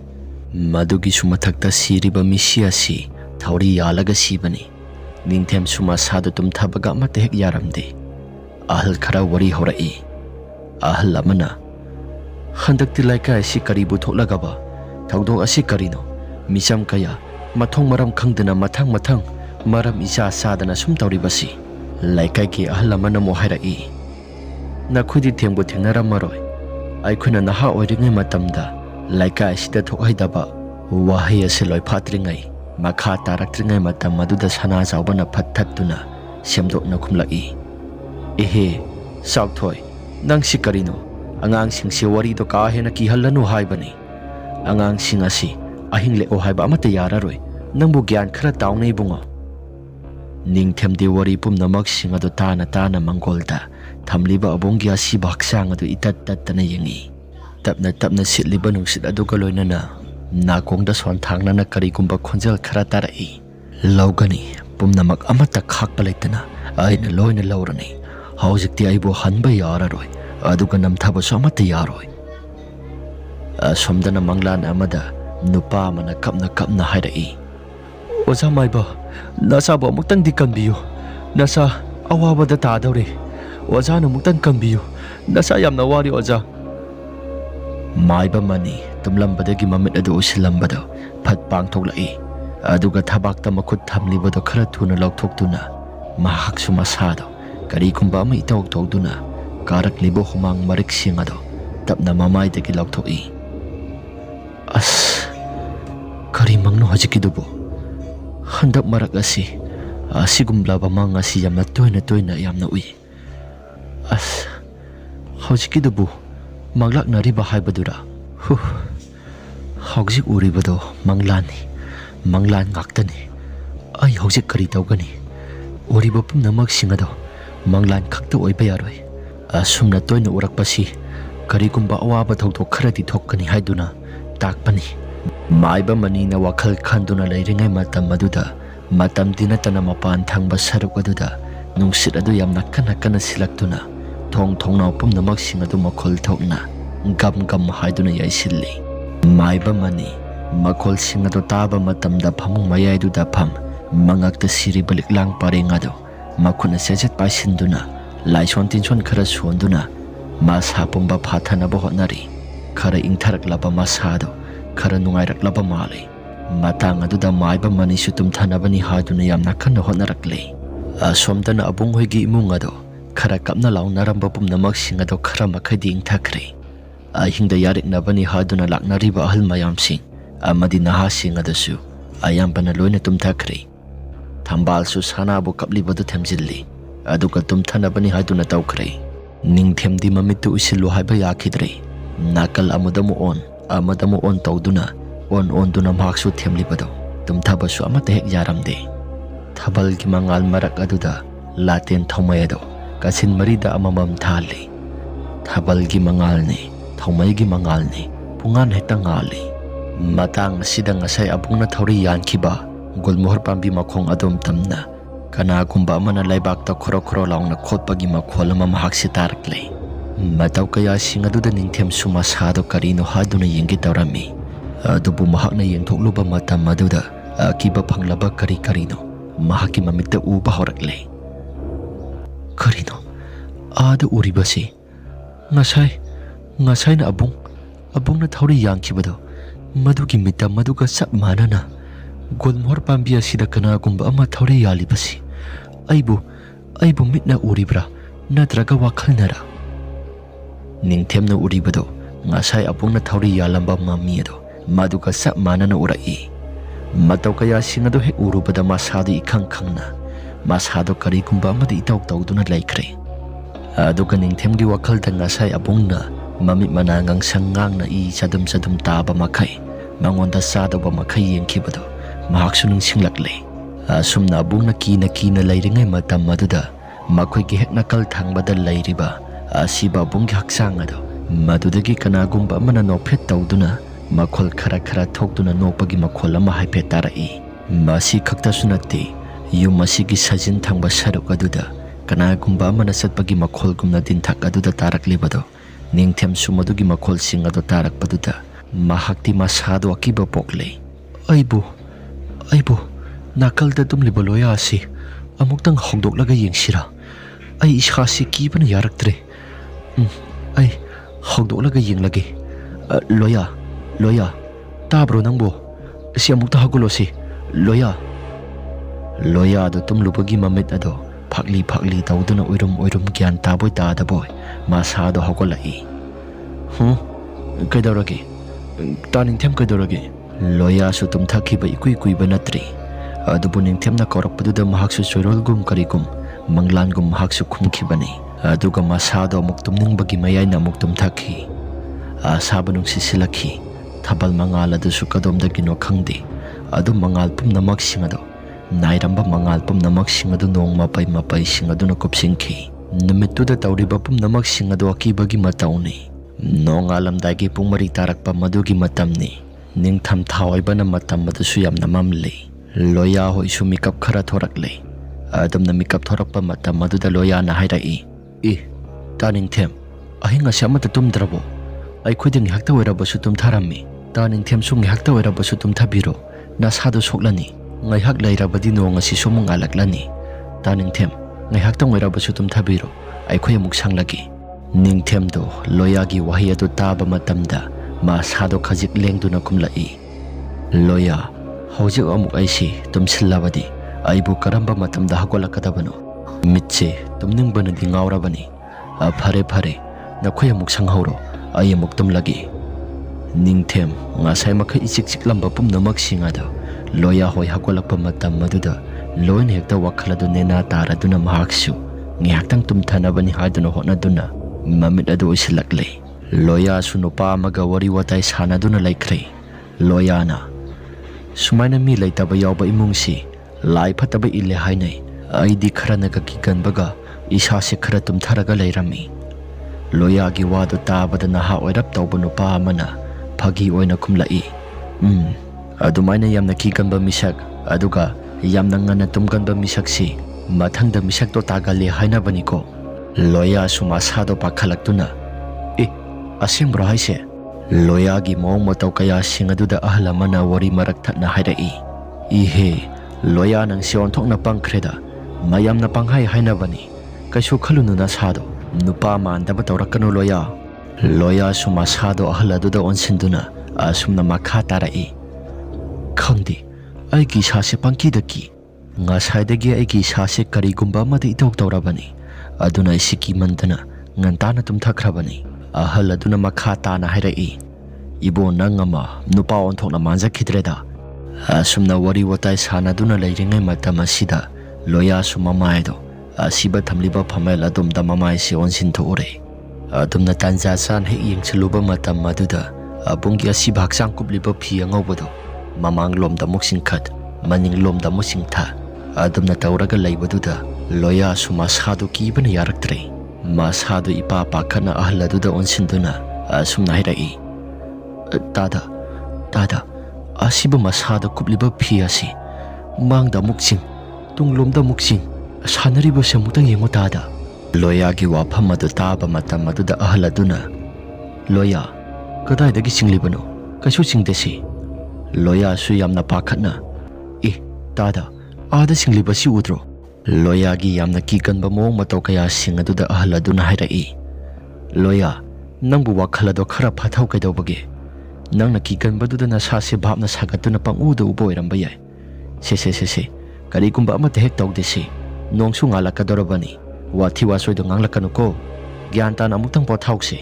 ꯃꯗꯨꯒꯤꯁꯨ ꯃꯊꯛꯇ ꯁꯤꯔꯤꯕ ꯃꯤꯁꯤ ꯑꯁꯤ ꯊꯧꯔꯤ ꯌꯥꯜꯂꯒ ꯁꯤꯕꯅꯤ ꯅꯤꯡꯊꯦꯝꯁꯨ ꯃꯁꯥꯗꯨ ꯇꯨꯝꯊꯕꯒ ꯑꯃꯠꯇ ꯍꯦꯛ ꯌꯥꯔꯝꯗꯦ ꯑꯍꯜ ꯈꯔ ꯋꯥꯔꯤ ꯍꯧꯔꯛꯏ ꯑꯍꯜ ꯑꯃꯅ ꯍꯟꯗꯛꯇꯤ ꯂꯩꯀꯥꯏ ꯑꯁꯤ ꯀꯔꯤꯕꯨ ꯊꯣꯛꯂꯒꯕ ꯊꯧꯗꯣꯛ ꯑꯁꯤ ꯀꯔꯤꯅꯣ ꯃꯤꯆꯝ ꯀꯌꯥ ꯃꯊꯣꯡ ꯃꯔꯝ ꯈꯪꯗꯅ ꯃꯊꯪ ꯃꯔꯝ ꯏꯆꯥ ꯆꯥꯗꯅ ꯁꯨꯝ ꯇꯧꯔꯤꯕꯁꯤ ꯂꯩꯀꯥꯏꯒꯤ ꯑꯍꯜ ꯑꯃꯅ ꯑꯃꯨꯛ ꯍꯥꯏꯔꯛꯏ ꯅꯈꯣꯏꯗꯤ ꯊꯦꯡꯕꯨ ꯊꯦꯡꯅꯔꯝꯃꯔꯣꯏ ꯑꯩꯈꯣꯏꯅ ꯅꯍꯥ ꯑꯣꯏꯔꯤꯉꯩ ꯃꯇꯝꯗ ꯂꯩꯀꯥꯏ ꯑꯁꯤꯗ ꯊꯣꯛꯍꯩꯗꯕ ꯋꯥꯍꯩ ꯑꯁꯤ ꯂꯣꯏꯐꯥꯠꯇ꯭ꯔꯤꯉꯩ ꯃꯈꯥ ꯇꯥꯔꯛꯇ꯭ꯔꯤꯉꯩ ꯃꯇꯝ ꯑꯗꯨꯗ ꯁꯅꯥ ꯆꯥꯎꯕꯅ ꯐꯠ ꯊꯠꯇꯨꯅ ꯁꯦꯝꯗꯣꯛꯅ ꯈꯨꯝꯂꯛꯏ ꯏꯍꯦ ꯆꯥꯎꯊꯣꯏ ꯅꯪꯁꯤ ꯀꯔꯤꯅꯣ ꯑꯉꯥꯡꯁꯤꯡꯁꯤ ꯋꯥꯔꯤꯗꯣ ꯀꯥ ꯍꯦꯟꯅ ꯀꯤꯍꯜꯂꯅꯨ ꯍꯥꯏꯕꯅꯤ ꯑꯉꯥꯡꯁꯤꯡ ꯑꯁꯤ ꯑꯍꯤꯡ ꯂꯦꯛꯑꯣ ꯍꯥꯏꯕ ꯑꯃꯠꯇ ꯌꯥꯔꯔꯣꯏ ꯅꯪꯕꯨ ꯒ꯭ꯌꯥꯟ ꯈꯔ ꯇꯥꯎꯅ ꯏꯕꯨꯡꯉꯣ ꯅꯤꯡꯊꯦꯝꯗꯤ ꯋꯥꯔꯤ ꯄꯨꯝꯅꯃꯛꯁꯤꯡ ꯑꯗꯨ ꯇꯥꯅ ꯇꯥꯅ ꯃꯪꯒꯣꯜꯗ ꯊꯝꯂꯤꯕ ꯑꯕꯨꯡꯒꯤ ꯑꯁꯤꯕ ꯍꯛꯆꯥꯡ ꯑꯗꯨ ꯏꯇꯠ ꯇꯠꯇꯅ ꯌꯦꯡꯉꯤ ꯇꯞꯅ ꯇꯞꯅ ꯁꯤꯠꯂꯤꯕ ꯅꯨꯡꯁꯤꯠ ꯑꯗꯨꯒ ꯂꯣꯏꯅꯅ ꯅꯥꯀꯣꯡꯗ ꯁꯣꯟꯊꯥꯡꯅꯅ ꯀꯔꯤꯒꯨꯝꯕ ꯈꯣꯟꯖꯦꯜ ꯈꯔ ꯇꯥꯔꯛꯏ ꯂꯧꯒꯅꯤ ꯄꯨꯝꯅꯃꯛ ꯑꯃꯠꯇ ꯈꯥꯛꯄ ꯂꯩꯇꯅ ꯑꯩꯅ ꯂꯣꯏꯅ ꯂꯧꯔꯅꯤ ꯍꯧꯖꯤꯛꯇꯤ ꯑꯩꯕꯨ ꯍꯟꯕ ꯌꯥꯔꯔꯣꯏ ꯑꯗꯨꯒ ꯅꯝꯊꯕꯁꯨ ꯑꯃꯠꯇ ꯌꯥꯔꯣꯏ ꯑꯁꯣꯝꯗꯅ ꯃꯪꯂꯥꯟ ꯑꯃꯗ ꯅꯨꯄꯥ ꯑꯃꯅ ꯀꯞꯅ ꯀꯞꯅ ꯍꯥꯏꯔꯛꯏ ꯑꯣꯖꯥ ꯃꯥꯏꯕ ꯅꯆꯥꯕꯨ ꯑꯃꯨꯛꯇꯪꯗꯤ ꯀꯟꯕꯤꯌꯨ ꯅꯆꯥ ꯑꯋꯥꯕꯗ ꯇꯥꯗꯧꯔꯦ ꯑꯣꯖꯥꯅ ꯑꯃꯨꯛꯇꯪ ꯀꯟꯕꯤꯌꯨ ꯅꯆꯥ ꯌꯥꯝꯅ ꯋꯥꯔꯤ ꯑꯣꯖꯥ ꯃꯥꯏꯕ ꯃꯅꯤ ꯇꯨꯝꯂꯝꯕꯗꯒꯤ ꯃꯃꯤꯠ ꯑꯗꯨ ꯎꯏꯁꯤꯜꯂꯝꯕꯗꯨ ꯐꯠ ꯄꯥꯡꯊꯣꯛꯂꯛꯏ ꯑꯗꯨꯒ ꯊꯕꯥꯛꯇ ꯃꯈꯨꯠ ꯊꯝꯂꯤꯕꯗꯨ ꯈꯔ ꯊꯨꯅ ꯂꯧꯊꯣꯛꯇꯨꯅ ꯃꯍꯥꯛꯁꯨ ꯃꯁꯥꯗꯣ ꯀꯔꯤꯒꯨꯝꯕ ꯑꯃ ꯏꯇꯧ ꯇꯧꯗꯨꯅ ꯀꯥꯔꯛꯂꯤꯕ ꯍꯨꯃꯥꯡ ꯃꯔꯤꯛꯁꯤꯡ ꯑꯗꯨ ꯇꯞꯅ ꯃꯃꯥꯏꯗꯒꯤ ꯂꯧꯊꯣꯛꯏ ꯑꯁ ꯀꯔꯤ ꯃꯪꯅꯣ ꯍꯧꯖꯤꯛꯀꯤꯗꯨꯕꯨ ꯍꯟꯗꯛ ꯃꯔꯛ ꯑꯁꯤꯒꯨꯝꯂꯕ ꯃꯪ ꯑꯁꯤ ꯌꯥꯝꯅ ꯇꯣꯏꯅ ꯌꯥꯝꯅ ꯎꯏ ꯑꯁ ꯍꯧꯖꯤꯛꯀꯤꯗꯨꯕꯨ ꯃꯪꯂꯥꯛꯅꯔꯤꯕ ꯍꯥꯏꯕꯗꯨꯔꯥ ꯍꯧꯖꯤꯛ ꯎꯔꯤꯕꯗꯣ ꯃꯪꯂꯥꯟ ꯉꯥꯛꯇꯅꯤ ꯑꯩ ꯍꯧꯖꯤꯛ ꯀꯔꯤ ꯇꯧꯒꯅꯤ ꯎꯔꯤꯕ ꯄꯨꯝꯅꯃꯛꯁꯤꯡ ꯑꯗꯣ ꯃꯪꯂꯥꯟ ꯈꯛꯇ ꯑꯣꯏꯕ ꯌꯥꯔꯣꯏ ꯑꯁꯨꯝꯅ ꯇꯣꯏꯅ ꯎꯔꯛꯄꯁꯤ ꯀꯔꯤꯒꯨꯝꯕ ꯑꯋꯥꯕ ꯊꯧꯗꯣꯛ ꯈꯔꯗꯤ ꯊꯣꯛꯀꯅꯤ ꯍꯥꯏꯗꯨꯅ ꯇꯥꯛꯄꯅꯤ ꯃꯥꯏꯕ ꯃꯅꯤꯅ ꯋꯥꯈꯜ ꯈꯟꯗꯨꯅ ꯂꯩꯔꯤꯉꯩ ꯃꯇꯝ ꯑꯗꯨꯗ ꯃꯇꯝꯗꯤ ꯅꯠꯇꯅ ꯃꯄꯥꯟ ꯊꯪꯕ ꯁꯔꯨꯛ ꯑꯗꯨꯗ ꯅꯨꯡꯁꯤꯠ ꯑꯗꯨ ꯌꯥꯝꯅ ꯀꯟꯅ ꯁꯤꯜꯂꯛꯇꯨꯅ ꯊꯣꯡꯅꯥꯎ ꯄꯨꯝꯅꯃꯛꯁꯤꯡ ꯑꯗꯨ ꯃꯈꯣꯜ ꯊꯣꯛꯅ ꯒꯝ ꯒꯝ ꯍꯥꯏꯗꯨꯅ ꯌꯩꯁꯤꯜꯂꯤ ꯃꯥꯏꯕ ꯃꯅꯤ ꯃꯈꯣꯜꯁꯤꯡ ꯑꯗꯨ ꯇꯥꯕ ꯃꯇꯝꯗ ꯐꯃꯨꯡ ꯃꯌꯥꯏꯗꯨꯗ ꯃꯉꯛꯇ ꯁꯤꯔꯤꯕ ꯂꯤꯛꯂꯥꯡ ꯄꯔꯦꯡ ꯑꯗꯨ ꯃꯈꯨꯠꯅ ꯆꯦꯖꯦꯠ ꯄꯥꯏꯁꯤꯟꯗꯨꯅ ꯂꯥꯏꯁꯣꯟ ꯇꯤꯟꯁꯣꯟꯈꯔ ꯁꯣꯟꯗꯨꯅ ꯃꯁꯥ ꯄꯨꯝꯕ ꯐꯥꯊꯅꯕ ꯍꯣꯠꯅꯔꯤ खर इंथरक्लब मसादो खर नुंगाइरक्लब माले मतांग अदुदा माइबा मनीसु तुमथनबनी हादुना यामना कन्न होनरक्ले असोमदना अबुंग होइगी इमुंग अदो खर कपना लाउनरंब पुमनमक सिंग अदो खर मखैदि इंथखरे अहिंगदा यारिकनबनी हादुना लाकनरिबा अहल मयामसिंग अमदि नहासिंग अदसु अयामबना लोइना तुमथखरे थंबालसु सनाबु कपलिबदु थेमजिल्ली अदुगा तुमथनबनी हादुना तौखरे निंगथेमदि ममित्तु उसिल्लु हाइबा याखिद्रे नाकल अमुदमु ओन तौदुना ओन दुना माक्सु थेमलिबदो तुमथबसु अमते हेक यारमदे Thabalgi mangal marak aduda laten thomai ado kasin marida amamam thali. Thabalgi mangal ni thomaigi mangal ni pungan heta ngali. Matang sidang ngasay abung na thauri yankiba gulmohor pambi makhong adom tamna kanagumba amana laibakta khoro laungna khotpagi makhol ama mahaksi tarakle. Mataw kaya sing aduda ningthem sumasado karino haduna yenggi tawrami. Adubu mahakna yengthokluba matam aduda akiba phanglaba karino mahaki mamitta uba horakle. Karino ada uribasi ngasay na abung na thauri yangkibado madugi mitta maduga sap manana golmhor pambi asida kanagumba ama thauri yalibasi aibu mitna uribra natraga wakhalnara. Ningthemna uribado ngasay abungna thauri yalamba mami ado maduga sap manana urai. Mataw kaya singado he urubada masado ikhang khangna masado karigumba amadi itaw tawduna laikre. Aduga ningthemgi wakhalda ngasay abungna mamit manangang sangang na sadum taba makai mangonda sadaba makai yengkibado mahaksu ningsinglakle. Asumna abungna kina layringay matam maduda makoy gi heknakal thangbada layriba asiba abunggi haksang ado madudagi kanagumba amana nophet tawduna makhol khara thokduna nopagi makhol ama haiphet tarai. Masi khaktasu natte yum masigi sajin thangba saruk aduda kanagumba amana satpagi makhol gumna dinthak aduda taraklibado ningthem sumadugi makhol sing ado tarakpaduda mahakti masado akiba pokle. Aibu nakalda tumliba loya asi amuktang hongdoklaga yengsira ai ishasi kibana yaraktre. Ai hongdoklaga yenglage. Loya tabro nangbo si amukta hagulosi loya ado tumlubagi mamit ado phakli tawduna uirum gyan taboy tadaboy masado hagolai. Kaidorage taningthem kaidorage loya su tumthakiba ikuiba natri. Adubu ningthemna kaurakpaduda mahaksu soirolgum karigum manglangum mahaksu khumkhibani. Aduga masado amuk tumningbagi mayayna amuk tumthaki. Asaba nungsisilakhi thabal mangal adusu kadomdagino khangde. Adu mangal pumnamak singado nairamba mangal pumnamak singado nongma pai singado kupsingki. Numittuda tawriba pumnamak singado akibagi matawni. Nongalamdagi pungmari tarakpa madugi matamni. Ningtham thawaibana matam adusu yamna mamli. Loya hoi su mikap khara thorakle. Adamna mikap thorakpa matam aduda loya na hairai. Taningthem ahinga samata tumdrabo ai khuding hakta werabasu tum tharami. Taningthem sungi hakta werabasu tum thabiro nasado soklani ngai hak lairabadi nong asi somung alaklani. Taningthem ngai hakta werabasu tum thabiro ai khoy amuk sanglagi. Ningthem do loyagi wahi adu taba matamda masado khajik lengduna kumlai. Loya hojik amuk aisi tumsillabadi aibu karamba matamda hagolakadabano mitse tumningbana di ngaurabani. Phare nakhoy amuk sanghoro ai amuk tumlagi. Ningthem ngasay makha ichik lamba pumnamak singado loya hoi hagolakpa matam maduda loin hekta wakhaladu nena taraduna mahaksu ngihaktang tumthanabani haduna honaduna mamit adu isilakle. Loya su nupa amaga wari watai sanaduna laikre. Loya na sumaina mi laitaba yawba imungsi lai phataba ile hainai aidi khara naga kiganbaga isase khara tumtharaga lairami. Loya gi wadu tabada naha oirap tawba nupa amana phagi oina kumlai. Adumaina yamna kiganba misak aduga yamna ngana tumganba misaksi mathangda misak to tagale hainabani ko. Loya sumasado pakhalaktuna asembra haise. Loya gi mong mataw kaya singaduda ahlamana wari marak thatna hairai. Ihe loya nang sion thokna pangkreda mayamna panghai hainabani kaisu khalunu na sado nupa mandaba tawrakano loya. Loya sumasado ahladuda onsinduna asumna makha tarai. Khangdi aigi sase pangkidaki ngasaidagi aigi sase karigumba amada itok tawrabani aduna isiki mandana ngantana tumthakrabani. Ahal aduna makha tana hairai. Ibo nangama nupa onthokna manjakidreda asumna wari watai sanaduna lairingai matam asida loya su mamaido asiba thamliba phamel adumda mamai se onsin thore. Adumna tanja san he yengchluba matam maduda abunggi asiba haksang kubliba phi angobado mamang lomda muksingkhat maning lomda musingtha ꯑꯗꯨꯝꯅ ꯇꯧꯔꯒ ꯂꯩꯕꯗꯨꯗ ꯂꯣꯌꯥꯁꯨ ꯃꯁꯥꯗꯨ ꯀꯤꯕꯅ ꯌꯥꯔꯛꯇ꯭ꯔꯦ ꯃꯁꯥꯗꯨ ꯏꯄꯥ ꯄꯥꯈꯠꯅ ꯑꯍꯜ ꯑꯗꯨꯗ ꯑꯣꯟꯁꯤꯟꯗꯨꯅ ꯑꯁꯨꯝꯅ ꯍꯥꯏꯔꯛꯏ ꯇꯥꯗ ꯑꯁꯤꯕ ꯃꯁꯥꯗ ꯀꯨꯞꯂꯤꯕ ꯐꯤ ꯑꯁꯤ ꯃꯥꯡꯗ ꯑꯃꯨꯛ ꯆꯤꯡ ꯇꯨꯡꯂꯣꯝꯗ ꯑꯃꯨꯛ ꯆꯤꯡ ꯁꯥꯟꯅꯔꯤꯕꯁꯤ ꯑꯃꯨꯛꯇꯪ ꯌꯦꯡꯉꯨ ꯇꯥꯗ ꯂꯣꯌꯥꯒꯤ ꯋꯥꯐꯝ ꯑꯗꯨ ꯇꯥꯕ ꯃꯇꯝ ꯑꯗꯨꯗ ꯑꯍꯜ ꯑꯗꯨꯅ ꯂꯣꯌꯥ ꯀꯗꯥꯏꯗꯒꯤ ꯆꯤꯡꯂꯤꯕꯅꯣ ꯀꯩꯁꯨ ꯆꯤꯡꯗꯦꯁꯤ ꯂꯣꯌꯥꯁꯨ ꯌꯥꯝꯅ ꯄꯥꯈꯠꯅ ꯇꯥꯗ आदा सिंगलिबसी उद्रो लोया की यामना कीकनबा मोंग मतौ कयासिंग अदुदा अहल अदुना हाइरई लोया नंबु वाखल अदो खरा फाथौ कैदौबगे नंगना कीकनबदुदा नसासे भाबना सागतुना पंगुदा उबो ओइरंबा याय से करिगुंबा अमते हेक तौदेसि नोंसु ngalakadorabani wathi wasoido nganglakanuko gyan tan amuktang pothauksi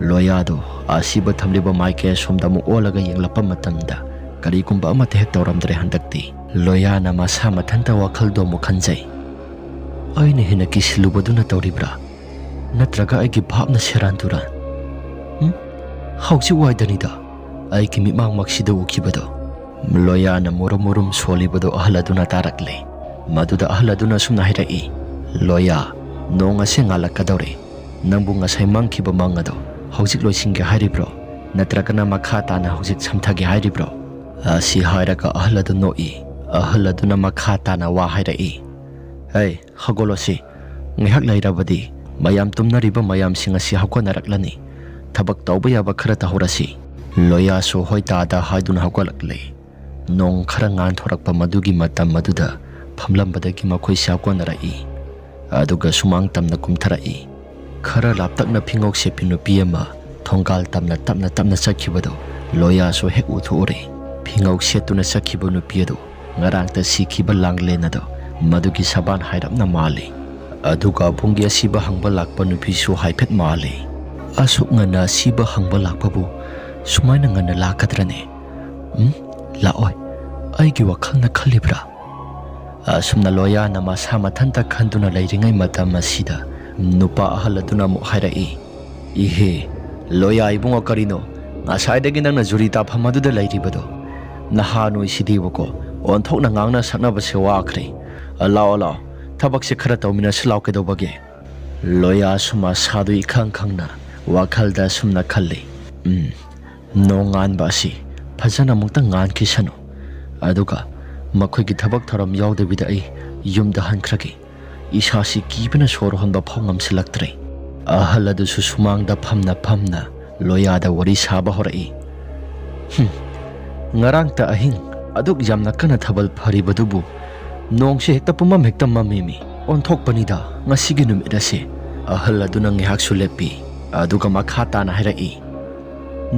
लोया दो आसीबा थमलिबा माइके सोमदमु ओलगा यंगलपा मतमदा करिगुंबा अमते हेक तौरमद्रे हंदक्ति लोया ना मसा मथंता वाखल दो मुखंजै आइने हेना किसिलुबदुना तौरिब्रा नत्रगा आइगी भाबना सेरान दुरान हौजि वाइदनिदा आइगी मिमांग मक्सिदा उखिबदो लोया ना मुरुम सोलिबदो अहलदुना तारकले मदुदा अहलदुना सुमना हाइरई लोया नोंग असे ngalakadore नंबु ngasai mangkhiba mangado हौजिक लोइसिंगे हाइरिब्रो नत्रगना मखा ताना हौजिक समथागे हाइरिब्रो आसी हाइरका अहलदु नोई अहलदुना मखा ताना वा हाइरई हे हगोलोसी ngihak lairabadi mayam tumnariba mayam singasi hakonaraklani thabak tawba yaba khara tahorasi loya so hoita da haiduna hakolakle nong khara ngan thorakpa madugi matam maduda phamlambadagi makhoi sakonarai aduga sumang tamna kumtharai khara laptakna phingok sepinu piyama thongal tamna tapna sakhibado loya so hek uthore phingok setuna sakhibanu piyado ngarangta sikhiba langlena do madugi saban hairapna mali aduga bungi asiba hangba lakpa nupi su haipet mali asuk ngana siba hangba lakpa bu sumaina ngana lakadrane laoi aigi wakhalna khalibra asumna loya na masa mathanta khanduna leiringai matam asida nupa ahaladuna mu hairai ihe loya ibungo karino ngasaidagi nangna jurita phamadu leiribado nahanu sidiboko onthokna ngangna saknaba se wakhre ala tabak se khara tawmina silaw ke dobage loya suma sadu ikhang khangna wakhalda sumna khalli nongan basi phajana mukta ngan kisano aduga makhoi gi thabak thoram yawdebida ai yumda hankragi isasi kibana sor honba phongam silaktre ahaladu su sumangda phamna loya da wari saba horai ngarang ta ahing aduk jamna kana thabal phari badubu nongse hekta pumam hekta mamimi onthok panida ngasigi numit ase ahal aduna ngihak sulepi aduga makha tana hairai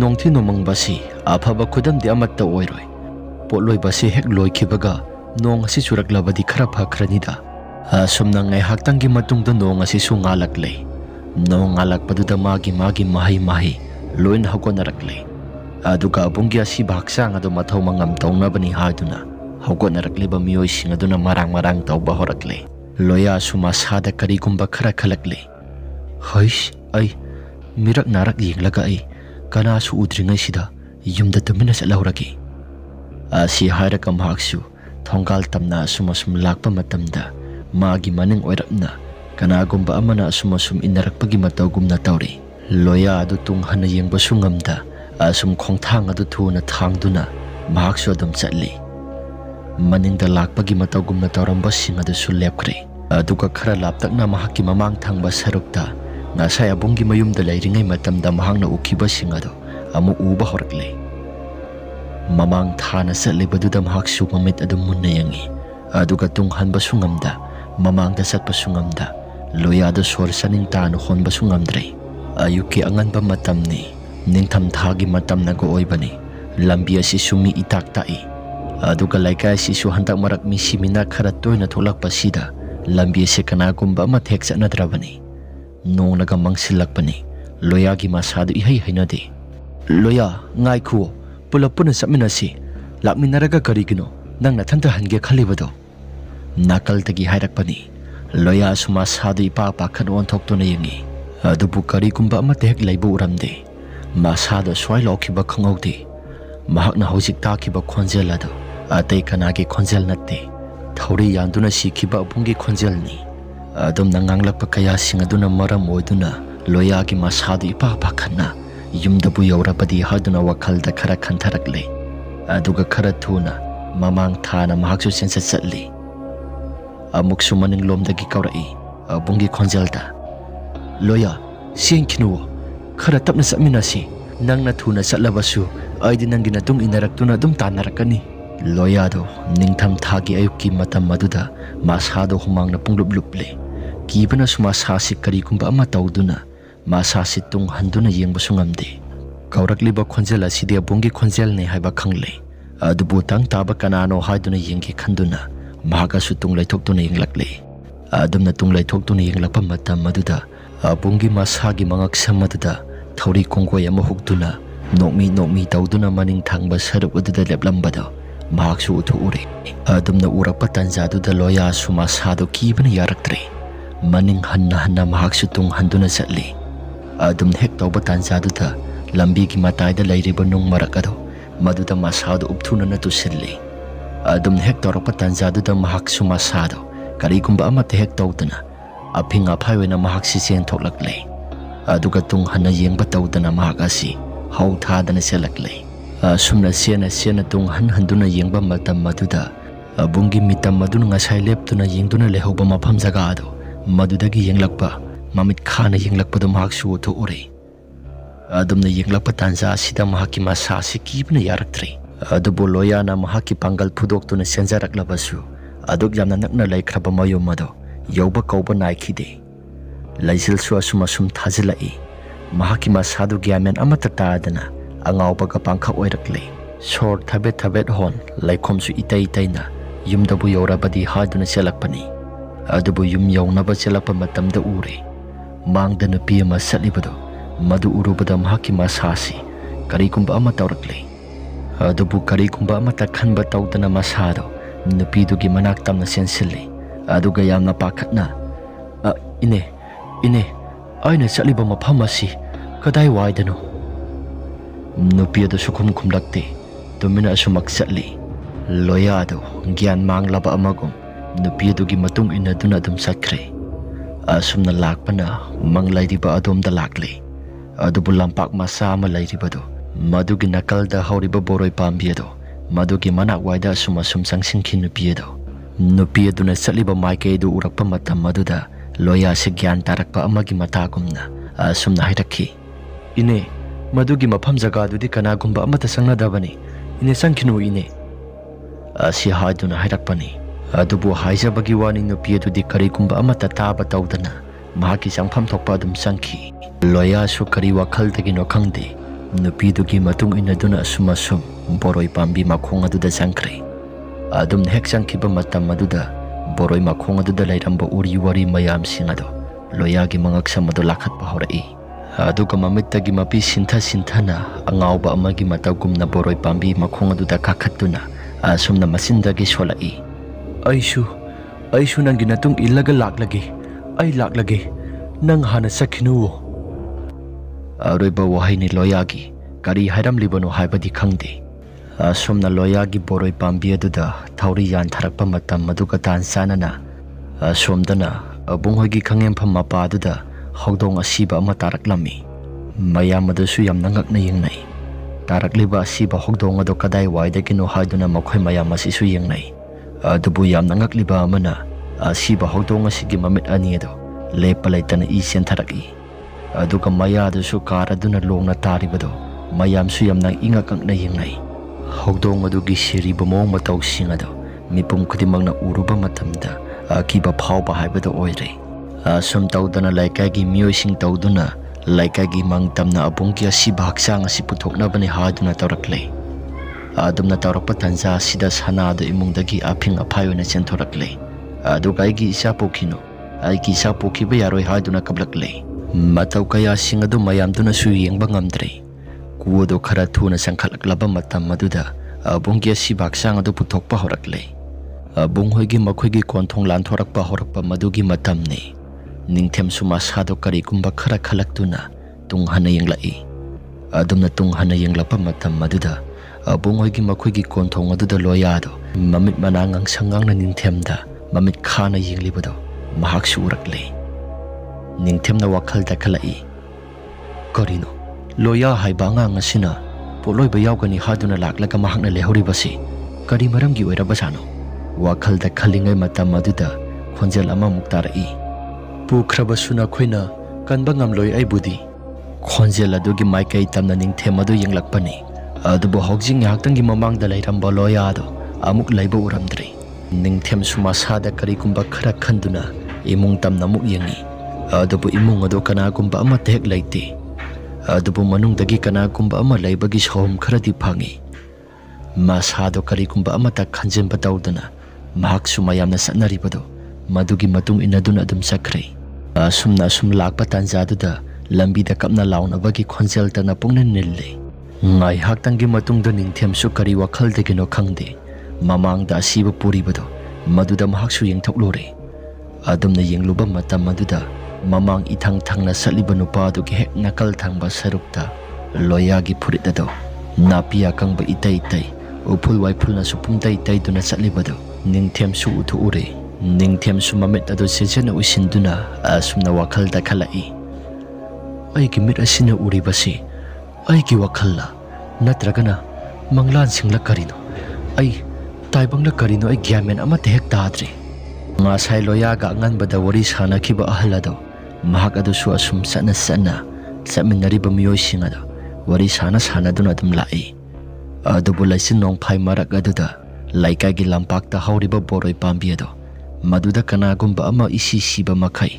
nongthi nomang basi aphaba khudam de amatta oiroi potloi basi hek loikibaga nong asi churaklabadi khara phakranida asumna ngai haktangi matungda nong asi su ngalakle nong ngalakpaduda magi mahi loin hakonarakle aduga bungi asi baksang adu mathau mangam tawnabani haiduna hakonarakliba miyoi sing aduna marang tawba horakle loya suma sada karigumba khara khalakle haish ai mirak narak yenglaga ai kana su udringai sida yumda tumina salahuraki asi hairaka mahaksu thongal tamna sum lakpa matamda magi maning oirapna kanagumba amana sum inarakpagi matawgumna tawri loya adu tung hana yengba sungamda asum khongthang adu thuna thangduna mahaksu adum chatli maningda lakpagi matawgumna tawramba sing adu su lepkre aduga khara laptakna mahakki mamang thangba sarukta ngasai abungi mayumda leiringai matamda mahangna ukhiba sing adu amu uba horakle mamang thana satlibaduda mahaksu mamit adu munna yangi aduga tung hanba sungamda mamangda satpa sungamda loya adu sor saning tanu honba sungamdre ayuki anganba matamni ningtham thagi matamna go oibani lambi asi sumi itak tai aduga laikai si su handak marak mi simina khara toina tholakpa sida lambi se kana gumba ma thek chanadrabani nongnaga mangsilakpani loya gi masadu ihai hainade loya ngai khu pulapuna saminasi lakminaraga karigino nangna thanta hange khalibado nakal tagi hairakpani loya suma sadu ipa pakhan onthok to na yangi adubu karigumba ma thek laibu uramde masada swai lokhiba khangaude mahakna hojik takiba khonjel ado atei kanagi khonjel natte थौरी यादुना सिखिबा अबुंगी खोंजेलनी अदुमना nganglakpa kaya sing aduna maram oiduna loya gi masadu ipa pakhanna yumdabu yaurabadi haduna wakhalda khara khantharakle aduga khara thuna mamang thana mahaksu sensa chatli amuksu maning lomdagi kaurai abungi khonjelda loya siengkhinu khara tapna saminasi nangna thuna chatlabasu aidi nangi natung inaraktuna dum tanarakani loya do ningtham thagi ayukki matam maduda masado humangna punglupluple kibana suma sasi karigumba ama tawduna masasi tung handuna yengbasu ngamde kaurakliba khonjel asidi abungi khonjel ne haiba khangle adubu tang taba kanano haiduna yengki khanduna maga su tung laithoktuna yenglakle adumna tung laithoktuna yenglakpa matam maduda abungi masagi mangak samaduda thori kongkoi ama hukduna nokmi tawduna maning thangba saruk aduda leplambado mahaksu uthu ure adumna urakpa tanjaduda loya suma sado kibana yaraktre maning hanna mahaksu tung handuna chatli adum hek tawba tanjaduda lambi gi mataida lairiba nung marakado maduda masado upthuna na tusilli adum hek tawrakpa tanjaduda mahaksu masado karigumba amate hek tawdana aphinga phaiwena mahaksi sen thoklakle aduga tung hanna yengba tawdana mahakasi hau thadana selakle sumna sena tung handuna yengba matam maduda abungi mitam maduna ngasai leptuna yengduna lehoba mafam jaga ado madudagi yenglakpa mamit khana yenglakpa do mahaksu uthu ure adumna yenglakpa tanja sida mahaki masa sikibna yaraktre adubo loya na mahaki pangal phudoktuna senjaraklabasu aduk jamna nakna laikhraba mayomado yoba kauba naikhide laisil su asuma sum thajilai mahaki masadu gyamen amata taadana angawbaga pangkha oirakle sor thabet hon laikhomsu itaina yumdabu yorabadi haduna selakpani adubu yum yawnaba selakpa matamda ure mangda nupi ama satlibado madu urubada mahaki masasi karigumba ama tawrakle adubu karigumba amata khanba tawdana masado nupidugi manak tamna sensilli aduga yamna pakhatna ine aina satliba mafam asi kadai waidano nupiado sukhum khumlakte tumina asumak chatli loya do gyan manglaba amagum nupiadugi matung inaduna dum sakre asumna lakpana manglairiba adomda lakle adubu lampak masa ama lairibado madugi nakalda hauriba boroi pambiado madugi manak waida asuma sum sangsinki nupiaduna satliba maikedu urakpa matam maduda loya se gyan tarakpa amagi matagumna asumna hairakhi ine madugi mafam jaga dudi kanagumba amata sangnadabani ine sangkhinu ine asi haiduna hairakpani adubu haijabagi wani nupiadudi karigumba amata taba tawdana mahaki sangpham thokpa dum sangkhi loya su kari wakaldagi no khangde nupidugi matung inaduna asumasum boroi pambi makhong aduda sangkre adum hek sangkhiba matam aduda boroi makhong aduda lairamba uri wari mayam singado loya gi mangak samado lakhatpa horai aduga mamittagi mapi sinthana angawba amagi matagumna boroi pambi makhong aduda kakhatuna asumna masindagi solai aishu nangi natung illaga laklage nang hana sakhinu aroiba wahaini loyagi kari hairam libano haibadi khangde asumna loyagi boroi pambi aduda thauri yan tharakpa matam maduga tan sanana asumdana abunghoigi khangem pham mapa aduda hogdong asiba ama taraklami mayam adasu yamna ngakna yengnai tarakliba asiba hogdong ado kadai waidagino haiduna makhoi mayam asisu yengnai adubu yamna ngakliba amana asiba hogdong asigi mamit ani ado lepa laitana isen tharaki aduga maya adasu karaduna longna taribado mayam su yamna ingakangna yengnai hogdong adugi siriba mong mataw singado mipum khudimangna uruba matamda akiba phawba haibado oire asum tawdana laikagi miyosing tawduna laikagi mangtamna abungki asiba haksang asi puthoknabani haduna tawrakle adumna tawrakpa tanja sida sanado imungdagi aphing aphayoina chenthorakle aduga aigi isa pokhino aigi isa pokhiba yaroi haduna kablakle matau kaya singadu mayamduna su yengba ngamdre kuodo khara thuna sangkhalaklaba matam maduda abungki asiba haksang adu puthokpa horakle abunghoigi makhoigi konthong lanthorakpa horakpa madugi matamne ningthem suma sado karigumba khara khalaktuna tunghana yenglai adumna tunghana yenglapa matam maduda abungoygi makoygi konthong aduda loyado mamit manangang sangang na ningthemda mamit khana yinglibado mahak su urakle ningthemna wakhal da khalai karino loya haiba ngang asina poloi bayawgani haduna laklaga mahakna lehori basi kari maramgi oiraba sano wakhal da khalingai matam aduda khonjel ama muktarai pukhraba suna khoina kanba ngamloi ai budi khonjel adugi maikai tamna ningthem adu yenglakpani adubo hogjing yaktangi mamangda leiramba loya ado amuk laiba uramdri ningthem suma sada kari kumba khara khanduna imung tamna muk yengi adubo imung ado kana kumba ama tek laite adubo manungdagi kana kumba ama laibagi shom kharadi phangi masado kari kumba ama ta khanjin batawdana mahak suma yamna satnaribado madugi matung inaduna adum sakre asumna sum lakpa tanjaduda lambi da kapna launa bagi khonjel tana pungna nille ngai haktangi matungda ningthem su kari wakhal degino khangde mamangda asiba puribado maduda mahaksu yengthoklore adumna yengluba matam maduda mamang ithang thangna saliba nupa dugi hek nakal thangba sarukta loyagi phuridado napia kangba itai tai upul waifulna su pumtai tai duna salibado ningthem su uthu ure ningthem su mamet ado sejana usinduna asumna wakhal da khalai aigi mit asina uribasi aigi wakhalla natragana manglan singla karino ai taibangla karino ai gyamen amate hek tadre nga sai loya ga nganbada wari sana khiba ahlado mahak adu su asum sana sana saminari bamiyo singada wari sana sana duna dum lai adubu laisin nong phai marak aduda laikai gi lampak ta hauriba boroi pambiado maduda kana gumba ama isi siba makai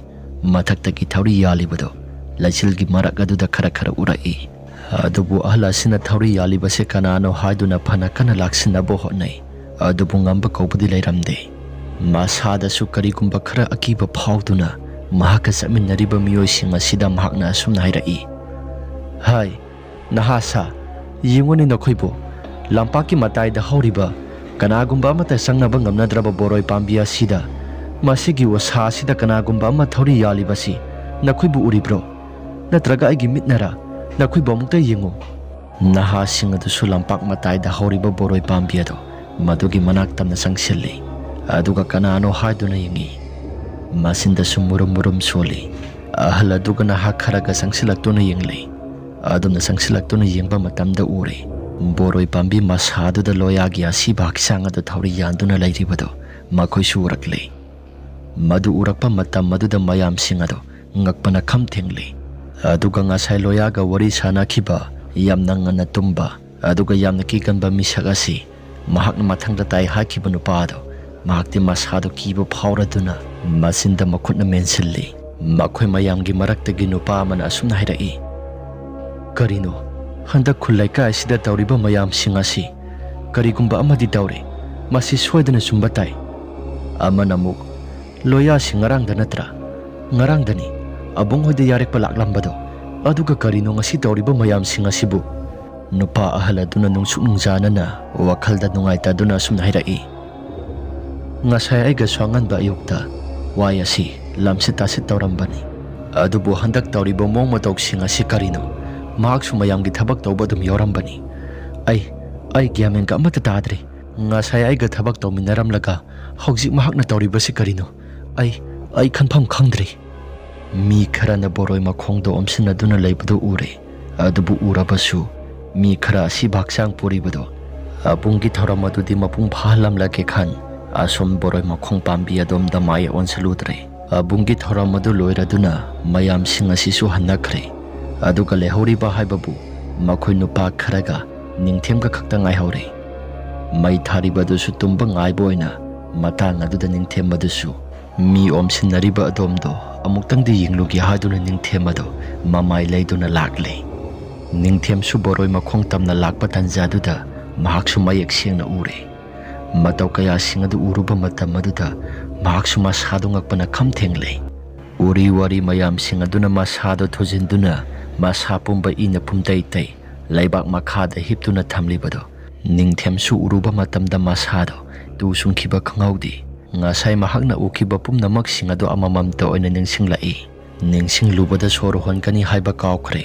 mathak ta ki thauri yalibado laisil gi marak aduda khara khara urai adubu ahla sina thauri yaliba se kana no haiduna phana kana laksina bo honai adubu ngamba kaubudi lairamde masada su kari gumba khara akiba phauduna mahaka saminariba miyoi singa sida mahakna asumna hairai hai nahasa yingoni nakhoibo lampaki matai da hauriba kanagumba amata sangnaba ngamnadraba boroi pambia sida masigi wasa sida kanagumba ama thauri yalibasi nakhoibu uribro natraga aigi mitnara nakhoibo amukta yengo naha singadu su lampak matai da hauriba boroi pambia do madugi manak tamna sangsilli aduga kanano haiduna yengi masinda su murum soli ahla duga naha kharaga sangsilaktuna yengle adumna sangsilaktuna yengba matamda ure boroi pambi masadu da loya gi asiba kisanga da thauri yanduna lairibado makhoi su urakle madu urakpa matam madu da mayam singado ngakpana kham thengle aduga ngasai loya ga wari sana khiba yamna ngana tumba aduga yamna ki kanba misagasi mahakna mathangda tai hakiba nupado mahakti masadu kiba phauraduna masinda makhutna mensilli makhoi mayam gi maraktagi nupa mana asumna hairai karino handak khulai ka asida tawriba mayam singasi karigumba amadi tawre masi soidana sumbatai amanamuk loya singarang da natra ngarang dani abong hoide yarek palak lambado aduga karino ngasi tawriba mayam singasibu nupa ahala duna nungsuk nungjana na wakhal da nungai ta duna sumna hairai ngasai aiga swangan ba ayukta wayasi lamsita sit tawrambani adubu handak tawriba mong matok singasi karino mahak su mayam gi thabak tawba dum yorambani ai gyamen ka amata tadre ngasai ai ga thabak tawminaram laga hauji mahak na tawribasi karino ai khanpham khangdre mi khara na boroi makhong do omsina duna leibdo ure adubu urabasu mi khara si baksang puribado abungi thoramadu di mapung phalam la ke khan asom boroi makhong pambi adom da mai onsaludre abungi thoramadu loiraduna mayam singa sisu hanakre aduga lehoriba haibabu makhoi nupa kharaga ningthemga khakta ngai hore mai tharibadu su tumba ngai boina matang aduda ningthemadu su mi omsinariba adomdo amuktangdi yinglugi haduna ningthemado mamai leiduna lakle ningthem su boroi makhong tamna lakpa tanjaduda mahak su mayek sengna ure matau kaya singadu uruba matam aduda mahak su masadu ngakpana khamthengle uri wari mayam singaduna masado thojinduna masa pumba ina pumtai tai laibak makhada hiptuna thamlibado ningthem su uruba matamda masado tu sungkhiba khangaudi ngasai mahakna ukhiba pumnamak singado amamam to oina ningsinglai ningsinglubada sor honkani haiba kawkhre